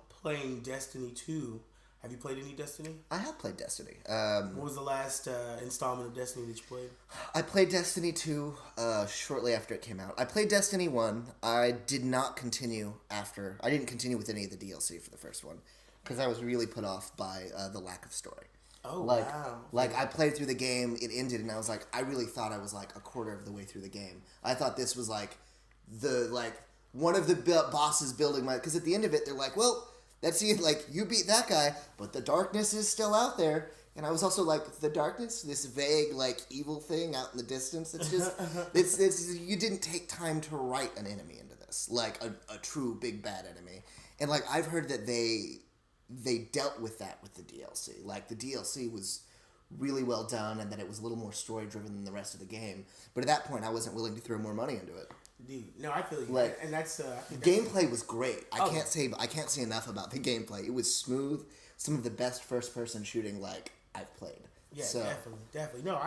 playing Destiny 2. Have you played any Destiny?
I have played Destiny.
What was the last installment of Destiny that you played?
I played Destiny 2 shortly after it came out. I played Destiny 1. I did not continue after. I didn't continue with any of the DLC for the first one because I was really put off by the lack of story.
Oh, wow.
Like, I played through the game, it ended, and I was like, I really thought I was, like, a quarter of the way through the game. I thought this was, like, one of the bosses building my... Because at the end of it, they're like, well, that's it, like, you beat that guy, but the darkness is still out there. And I was also like, the darkness? This vague, like, evil thing out in the distance? It's just... it's you didn't take time to write an enemy into this. Like, a true big bad enemy. And, like, I've heard that they dealt with that with the DLC. Like, the DLC was really well done and that it was a little more story-driven than the rest of the game. But at that point, I wasn't willing to throw more money into it.
Dude, no, I feel you.
Like,
and that's...
the gameplay was great. I can't say enough about the gameplay. It was smooth. Some of the best first-person shooting, like, I've played.
Yeah, so. Definitely. No,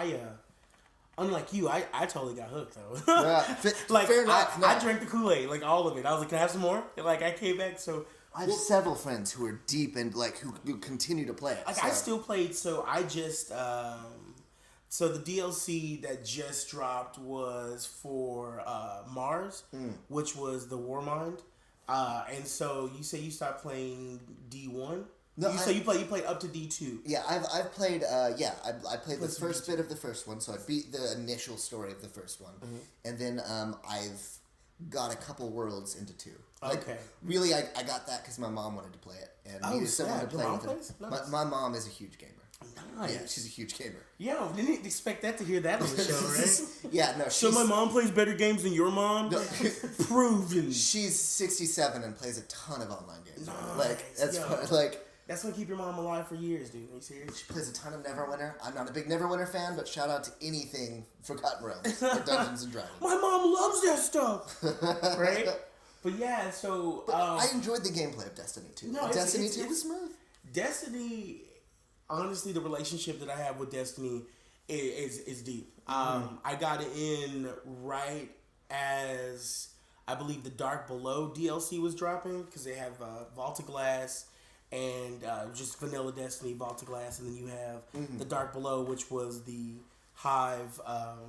unlike you, I totally got hooked, though.
Like, fair enough.
I drank the Kool-Aid, like, all of it. I was like, can I have some more? And, like, I came back, so...
I have several friends who are deep and, like, who continue to play it.
Like, I still played, so I just... so the DLC that just dropped was for Mars, which was the Warmind. And so you say you stopped playing D1? No, you played up to D2.
Yeah, I've played. I played the first bit of the first one, so I beat the initial story of the first one, and then I've got a couple worlds into 2. Like, okay. Really, I got that because my mom wanted to play it and needed someone to play with it. Nice. My mom is a huge gamer.
Nice.
Yeah, she's a huge gamer.
Yeah, didn't expect that to hear that on the show, right?
Yeah, no.
So my mom plays better games than your mom? No. Proven.
She's 67 and plays a ton of online games.
Nice.
Like, that's fun. Like...
That's gonna keep your mom alive for years, dude. Are you serious?
She plays a ton of Neverwinter. I'm not a big Neverwinter fan, but shout out to anything Forgotten Realms or Dungeons and Dragons.
My mom loves that stuff, right? But yeah, so
I enjoyed the gameplay of Destiny 2. No, Destiny 2 was smooth.
Destiny, honestly, the relationship that I have with Destiny is deep. I got it in right as I believe the Dark Below DLC was dropping because they have Vault of Glass. And just vanilla Destiny, Vault of Glass, and then you have the Dark Below, which was the Hive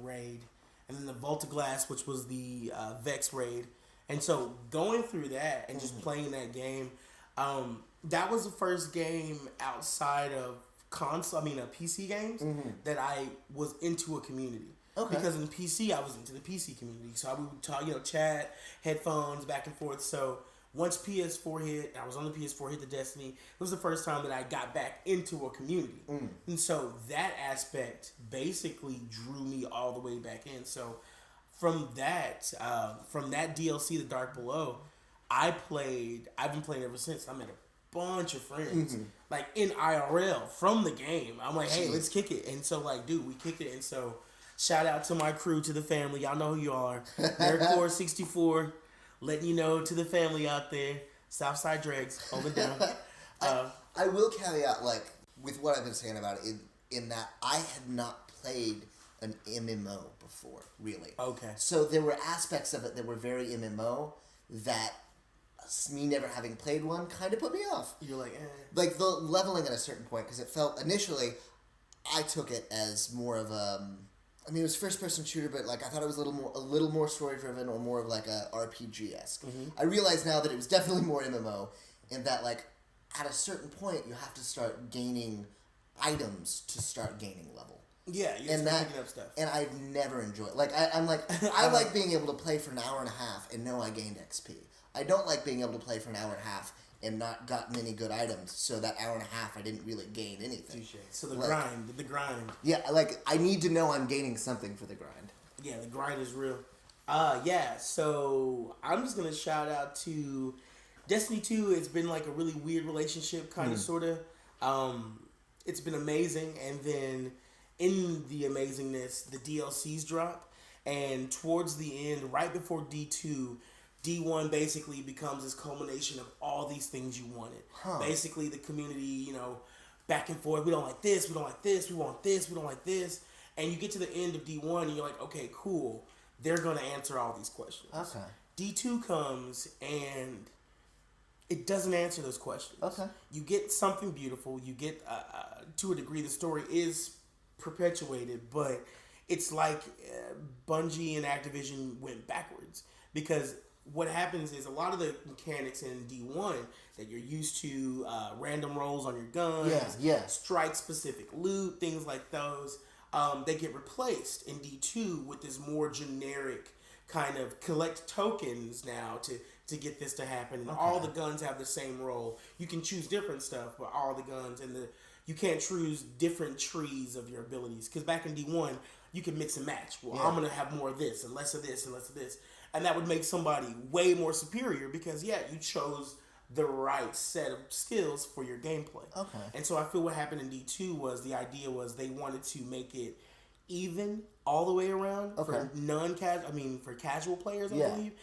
raid, and then the Vault of Glass, which was the Vex raid. And so going through that and just playing that game, that was the first game outside of PC games that I was into a community. Okay. Because in PC, I was into the PC community, so I would talk, chat, headphones, back and forth. So. Once PS4 hit, I was on the PS4, hit the Destiny, it was the first time that I got back into a community. And so that aspect basically drew me all the way back in. So from that DLC, The Dark Below, I've been playing ever since. I met a bunch of friends, like in IRL from the game. I'm like, hey, let's kick it. And so like, dude, we kicked it. And so shout out to my crew, to the family. Y'all know who you are. Nerdcore 64. Letting you know to the family out there. Southside Dregs, hold it down.
I will caveat, like, with what I've been saying about it, in that I had not played an MMO before, really.
Okay.
So there were aspects of it that were very MMO that me never having played one kind of put me off.
You're like, eh.
Like, the leveling at a certain point, because it felt, initially, I took it as more of a... I mean, it was first-person shooter, but like I thought it was a little more story-driven or more of like a RPG-esque. Mm-hmm. I realize now that it was definitely more MMO, in that like at a certain point you have to start gaining items to start gaining level.
Yeah, you're picking up stuff.
And I've never enjoyed. Like I'm like I like being able to play for an hour and a half and know I gained XP. I don't like being able to play for an hour and a half and not got many good items, so that hour and a half I didn't really gain anything.
So the grind.
Yeah, like I need to know I'm gaining something for the grind.
Yeah, the grind is real. So I'm just gonna shout out to Destiny 2. It's been like a really weird relationship, kind of, sort of. It's been amazing, and then in the amazingness, the DLCs drop, and towards the end, right before D2. D1 basically becomes this culmination of all these things you wanted. Basically, the community, back and forth. We don't like this. We don't like this. We want this. We don't like this. And you get to the end of D1 and you're like, okay, cool. They're going to answer all these questions.
Okay.
D2 comes and it doesn't answer those questions.
Okay.
You get something beautiful. You get, to a degree, the story is perpetuated, but it's like Bungie and Activision went backwards. Because what happens is a lot of the mechanics in D1 that you're used to, random rolls on your guns, strike-specific loot, things like those, they get replaced in D2 with this more generic kind of collect tokens now to get this to happen. And all the guns have the same role. You can choose different stuff, but all the guns and you can't choose different trees of your abilities. Because back in D1, you can mix and match. Well, I'm going to have more of this and less of this and less of this. And that would make somebody way more superior because, you chose the right set of skills for your gameplay. Okay. And so I feel what happened in D2 was the idea was they wanted to make it even all the way around for for casual players, I believe.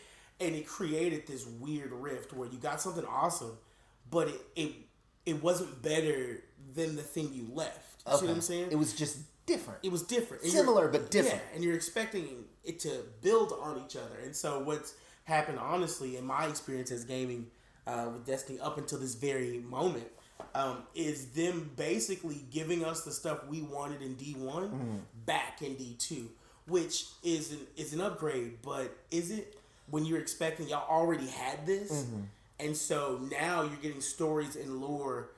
And it created this weird rift where you got something awesome, but it wasn't better than the thing you left. You see what I'm saying?
It was just different.
It was different.
Similar, but different.
Yeah, and you're expecting it to build on each other. And so what's happened, honestly, in my experience as gaming with Destiny up until this very moment, is them basically giving us the stuff we wanted in D1 back in D2, which is an upgrade, but is it when you're expecting y'all already had this? And so now you're getting stories and lore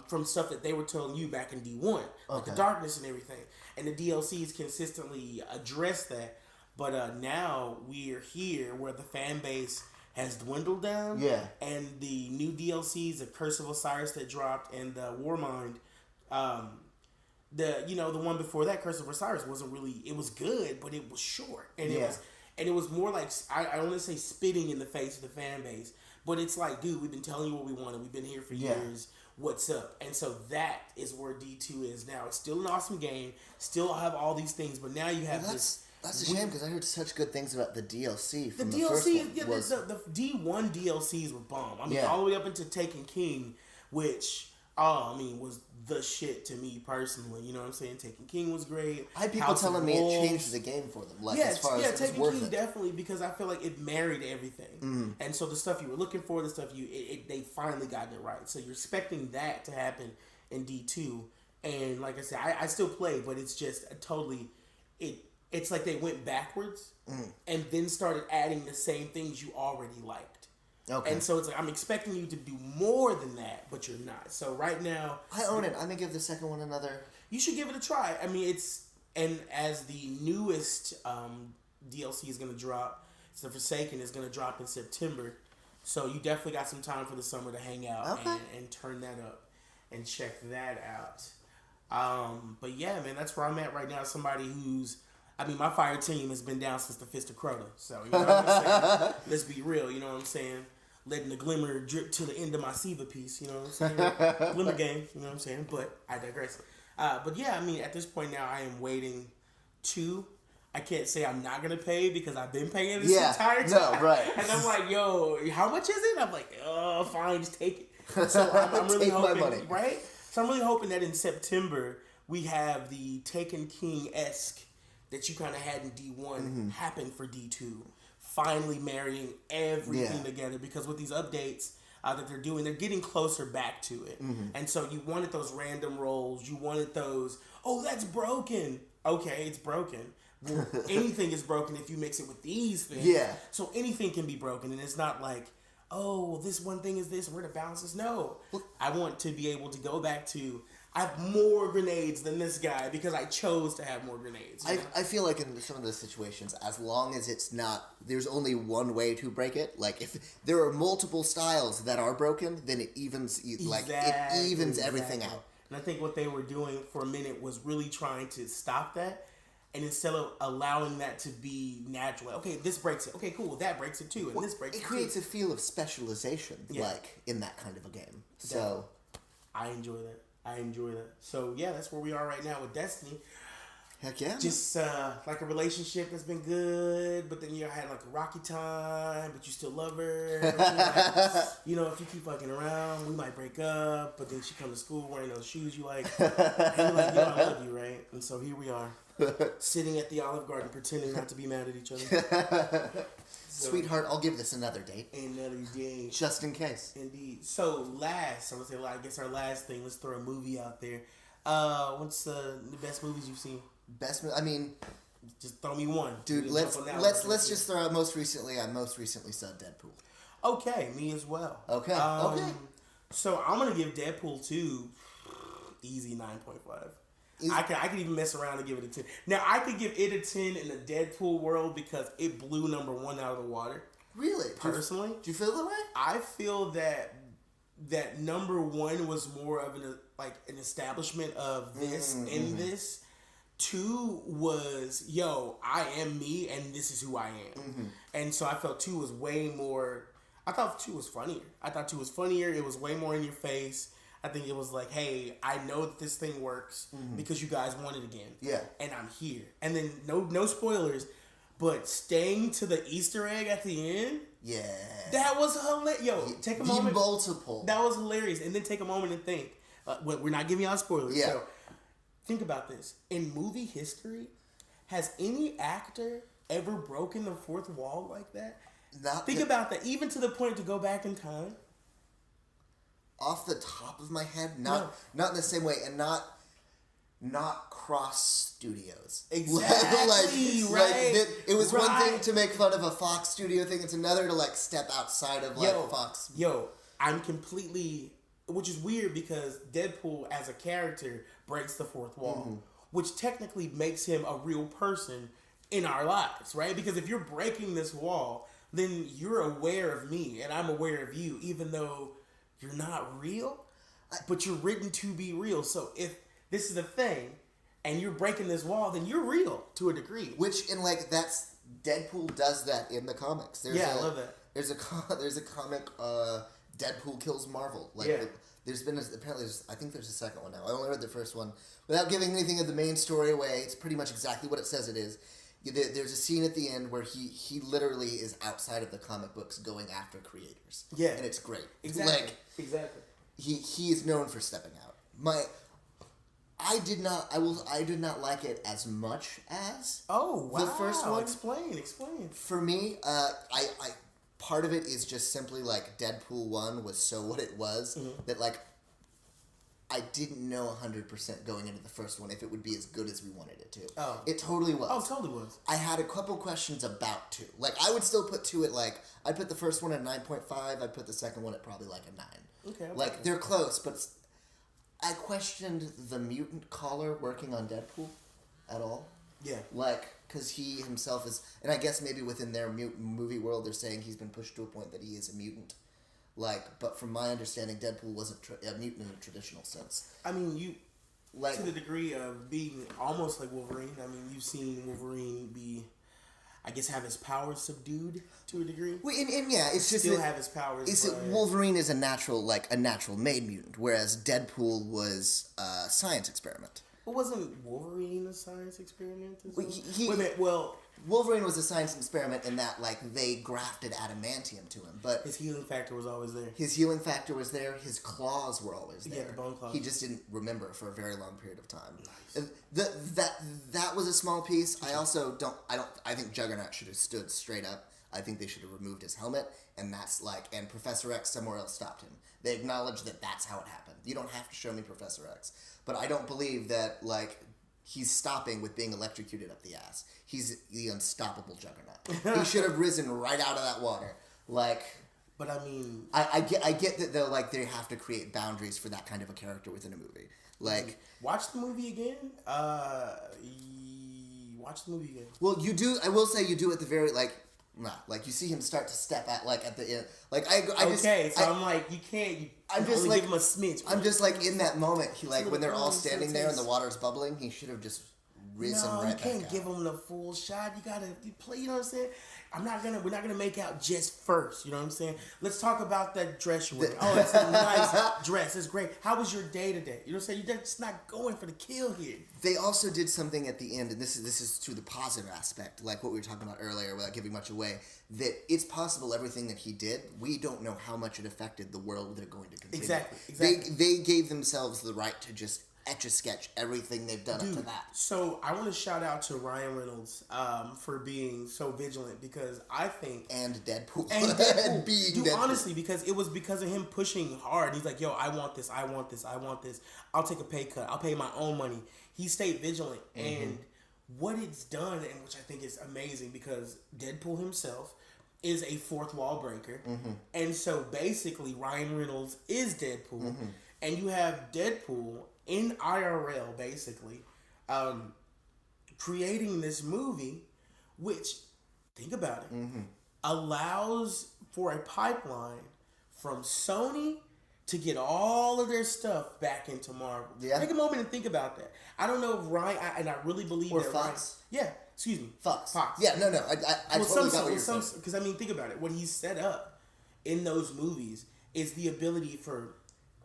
from stuff that they were telling you back in D1, like the darkness and everything. And the DLCs consistently address that. But now we're here where the fan base has dwindled down. Yeah. And the new DLCs, the Curse of Osiris that dropped and the Warmind, the one before that, Curse of Osiris, wasn't really, it was good, but it was short. And it was more like, I don't want to say spitting in the face of the fan base, but it's like, dude, we've been telling you what we wanted. We've been here for years. What's up? And so that is where D2 is now. It's still an awesome game. Still have all these things, but now you have this.
That's a shame because I heard such good things about the DLC from the first one.
The D1 DLCs were bomb. I mean, all the way up into Taken King, which was the shit to me personally. You know what I'm saying? Taken King was great.
I had people telling me it changed the game for them. Like as far as
Taken
worth
King
it.
Definitely, because I feel like it married everything. And so the stuff you were looking for, the stuff they finally got it right. So you're expecting that to happen in D2. And like I said, I still play, but it's just it's like they went backwards and then started adding the same things you already liked. Okay. And so it's like, I'm expecting you to do more than that, but you're not. So right now,
I own it. I'm going to give the second one another.
You should give it a try. I mean, and as the newest DLC is going to drop, the Forsaken is going to drop in September. So you definitely got some time for the summer to hang out and turn that up and check that out. But yeah, man, that's where I'm at right now. Somebody my fire team has been down since the Fist of Crota. So, you know what I'm saying? Let's be real, you know what I'm saying? Letting the glimmer drip to the end of my Siva piece, you know what I'm saying? Glimmer game, you know what I'm saying? But I digress. But yeah, I mean, at this point now, I am waiting to I can't say I'm not gonna pay because I've been paying this entire time.
No, right.
And I'm like, yo, how much is it? I'm like, oh, fine, just take it. So I'm really hoping,
my money.
right? So I'm really hoping that in September we have the Taken King-esque that you kind of had in D1 happen for D2. Finally marrying everything together, because with these updates that they're doing, they're getting closer back to it. And so you wanted those random rolls. You wanted those, oh, that's broken. Okay, it's broken. Well, anything is broken if you mix it with these things.
Yeah.
So anything can be broken, and it's not like, oh, well, this one thing is this, and we're the balances. No. I want to be able to go back to, I have more grenades than this guy because I chose to have more grenades.
I feel like in some of those situations, as long as it's not, there's only one way to break it. Like, if there are multiple styles that are broken, then it evens, everything out.
And I think what they were doing for a minute was really trying to stop that. And instead of allowing that to be natural, okay, this breaks it. Okay, cool, that breaks it too, and this breaks it too.
It creates a feel of specialization, like, in that kind of a game. So,
I enjoy that. So, yeah, that's where we are right now with Destiny.
Heck yeah.
Just, like a relationship that's been good, but then you had, like, a rocky time, but you still love her. You know, if you keep fucking around, we might break up, but then she comes to school wearing those shoes you like. And you're like, I love you, right? And so here we are. Sitting at the Olive Garden pretending not to be mad at each other.
Sweetheart, I'll give this another date.
Another date.
Just in case.
Indeed. So I guess our last thing, let's throw a movie out there. What's the best movies you've seen?
Just
throw me one.
Dude, let's just throw out most recently. I most recently saw Deadpool.
Okay, me as well.
Okay. Okay.
So I'm gonna give Deadpool 2 easy 9.5. I could even mess around and give it a 10. Now, I could give it a 10 in the Deadpool world because it blew number 1 out of the water.
Really?
Personally.
Do you feel that way?
I feel that number 1 was more of an establishment of this in this. 2 was, yo, I am me and this is who I am. And so I felt 2 was way more, I thought 2 was funnier. It was way more in your face. I think it was like, hey, I know that this thing works because you guys want it again. Yeah. And I'm here. And then no spoilers, but staying to the Easter egg at the end. Yeah. That was hilarious. Yo, take a moment.
Multiple.
That was hilarious. And then take a moment and think. We're not giving y'all spoilers. Yeah. So think about this. In movie history, has any actor ever broken the fourth wall like that? Think about that. Even to the point to go back in time.
Off the top of my head, not in the same way, and not cross studios.
Exactly, right.
It was one thing to make fun of a Fox studio thing; it's another to step outside of Fox.
Yo, I'm completely, which is weird because Deadpool as a character breaks the fourth wall, which technically makes him a real person in our lives, right? Because if you're breaking this wall, then you're aware of me and I'm aware of you, even though you're not real, but you're written to be real. So if this is the thing, and you're breaking this wall, then you're real to a degree.
Which that's Deadpool does that in the comics.
I love that.
There's a comic, Deadpool Kills Marvel. There's been I think there's a second one now. I only read the first one without giving anything of the main story away. It's pretty much exactly what it says it is. There's a scene at the end where he literally is outside of the comic books going after creators. Yeah. And it's great.
Exactly.
He is known for stepping out. I did not like it as much as the first one.
Explain.
For me, I part of it is just simply Deadpool 1 was so what it was that I didn't know 100% going into the first one if it would be as good as we wanted it to. Oh. It totally was.
Oh, it totally was.
I had a couple questions about 2. I would still put 2 at I'd put the first one at 9.5. I'd put the second one at probably a 9. Okay. They're close, but I questioned the mutant collar working on Deadpool at all. Yeah. Because he himself is, and I guess maybe within their mutant movie world, they're saying he's been pushed to a point that he is a mutant. But from my understanding, Deadpool wasn't a mutant in a traditional sense.
I mean, to the degree of being almost like Wolverine. I mean, you've seen Wolverine have his powers subdued to a degree.
Well, and it's just
still have his powers.
Wolverine is a natural made mutant, whereas Deadpool was a science experiment.
Well, wasn't Wolverine a science experiment?
Wait a minute, Wolverine was a science experiment in that, like, they grafted adamantium to him, but...
His healing factor was always there.
His healing factor was there. His claws were always there.
Yeah, the bone claws.
He just didn't remember for a very long period of time. Nice. That was a small piece. I think Juggernaut should have stood straight up. I think they should have removed his helmet, and and Professor X somewhere else stopped him. They acknowledged that that's how it happened. You don't have to show me Professor X. But I don't believe that, like... He's stopping with being electrocuted up the ass. He's the unstoppable Juggernaut. He should have risen right out of that water. Like,
but I mean,
I get that though. Like, they have to create boundaries for that kind of a character within a movie. Like,
watch the movie again. Watch the movie again.
Well, you do. I will say you do at the very like you see him start to step at at the end. Like
I'm like you can't. I'm just like give him a smidge.
I'm just like in that moment. He like when they're all standing there and the water's bubbling. He should have just risen right back out.
You can't give him the full shot. You gotta play. You know what I'm saying? We're not gonna make out just first. You know what I'm saying? Let's talk about that dress you're wearing. Oh, it's a nice dress. It's great. How was your day today? You know what I'm saying? You're just not going for the kill here.
They also did something at the end, and this is to the positive aspect, like what we were talking about earlier, without giving much away. That it's possible everything that he did, we don't know how much it affected the world they're going to continue.
Exactly.
They gave themselves the right to just Etch-a-Sketch everything they've done up to that.
So I want to shout out to Ryan Reynolds for being so vigilant, because I think
and Deadpool
being Deadpool. Honestly, because it was because of him pushing hard. He's like, yo, I want this, I want this, I want this. I'll take a pay cut. I'll pay my own money. He stayed vigilant, and what it's done, and which I think is amazing, because Deadpool himself is a fourth wall breaker, and so basically Ryan Reynolds is Deadpool, and you have Deadpool in IRL, basically, creating this movie, which, think about it, allows for a pipeline from Sony to get all of their stuff back into Marvel.
Yeah.
Take a moment and think about that. I don't know if Ryan, and I really believe
or
that
Fox.
Ryan, excuse me.
Fox.
Fox.
Yeah, no. I totally got what you're saying.
Because, I mean, think about it. What he's set up in those movies is the ability for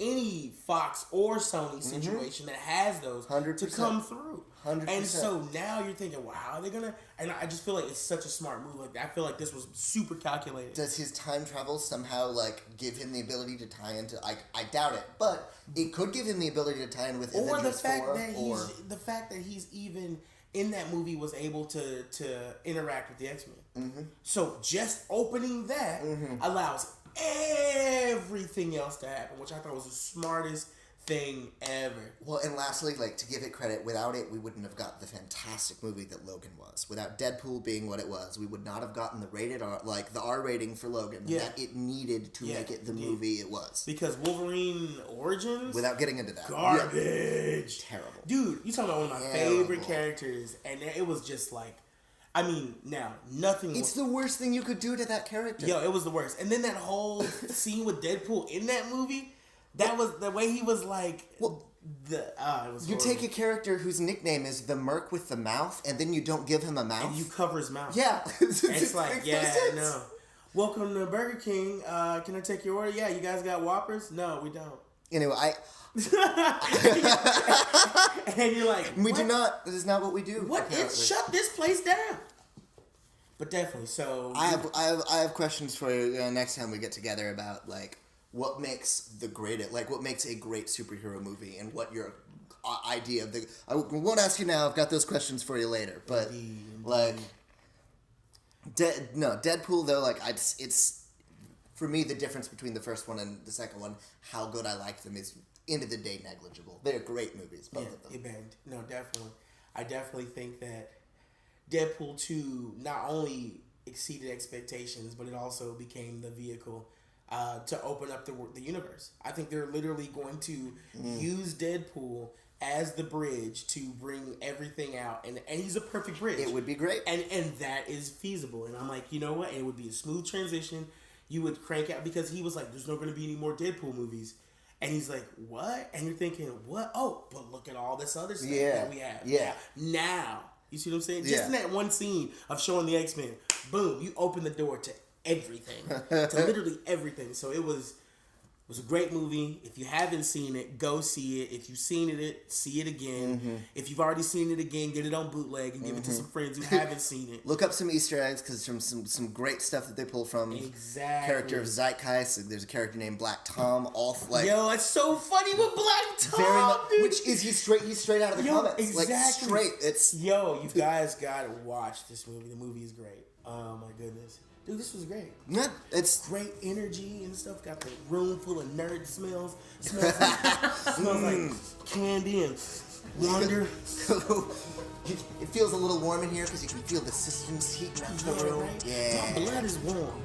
any Fox or Sony situation that has those
100%.
to come through.
100%.
And so now you're thinking, wow, how are they gonna? And I just feel like it's such a smart move. Like, I feel like this was super calculated.
Does his time travel somehow give him the ability to tie into? I doubt it, but it could give him the ability to tie in with Avengers 4.
The fact that he's even in that movie was able to interact with the X-Men. So just opening that allows everything else to happen, which I thought was the smartest thing ever.
Well, and lastly, to give it credit, without it, we wouldn't have got the fantastic movie that Logan was. Without Deadpool being what it was, we would not have gotten the rated R, the R rating for Logan that it needed to make it the movie it was.
Because Wolverine Origins,
without getting into that,
garbage,
terrible.
Dude, you talking about one of my favorite characters, and it was just nothing.
It's the worst thing you could do to that character.
Yo, it was the worst. And then that whole scene with Deadpool in that movie, that was the way he was like.
Well,
it was
you
horrible.
take a character whose nickname is the Merc with the mouth, and then you don't give him a mouth,
and you cover his mouth.
Yeah,
it's like, no. Welcome to Burger King. Can I take your order? Yeah, you guys got Whoppers? No, we don't.
Anyway,
and you're like,
we do not. This is not what we do.
What? Shut this place down. But definitely, so
I have questions for you next time we get together about what makes a great superhero movie, and what your idea of I won't ask you now. I've got those questions for you later. But Deadpool though, it's for me the difference between the first one and the second one. How good I like them is end of the day negligible. They're great movies, both of them.
It banged. No, definitely. I definitely think that Deadpool 2 not only exceeded expectations, but it also became the vehicle to open up the universe. I think they're literally going to use Deadpool as the bridge to bring everything out, and he's a perfect bridge.
It would be great,
and that is feasible. And I'm like, you know what? It would be a smooth transition. You would crank out, because he was like, "There's not going to be any more Deadpool movies," and he's like, "What?" And you're thinking, "What? Oh, but look at all this other stuff that we have."
Yeah.
Now, you see what I'm saying? Just in that one scene of showing the X-Men, boom, you open the door to everything, to literally everything. So it was It was a great movie. If you haven't seen it, go see it. If you've seen it, see it again. If you've already seen it again, get it on bootleg and give it to some friends who haven't seen it.
Look up some Easter eggs because from some great stuff that they pull from.
Exactly.
Character of Zeitgeist. There's a character named Black Tom.
Yo, it's so funny with Black Tom,
very much,
dude.
which is he's straight out of the comics.
Exactly.
Like straight. It's
you guys gotta watch this movie. The movie is great. Oh my goodness. Dude, this was great.
Yeah, it's
great energy and stuff. Got the room full of nerd smells. Smells like candy and wonder.
It feels a little warm in here because you can feel the systems heating up the room.
Right?
Yeah.
My blood is warm.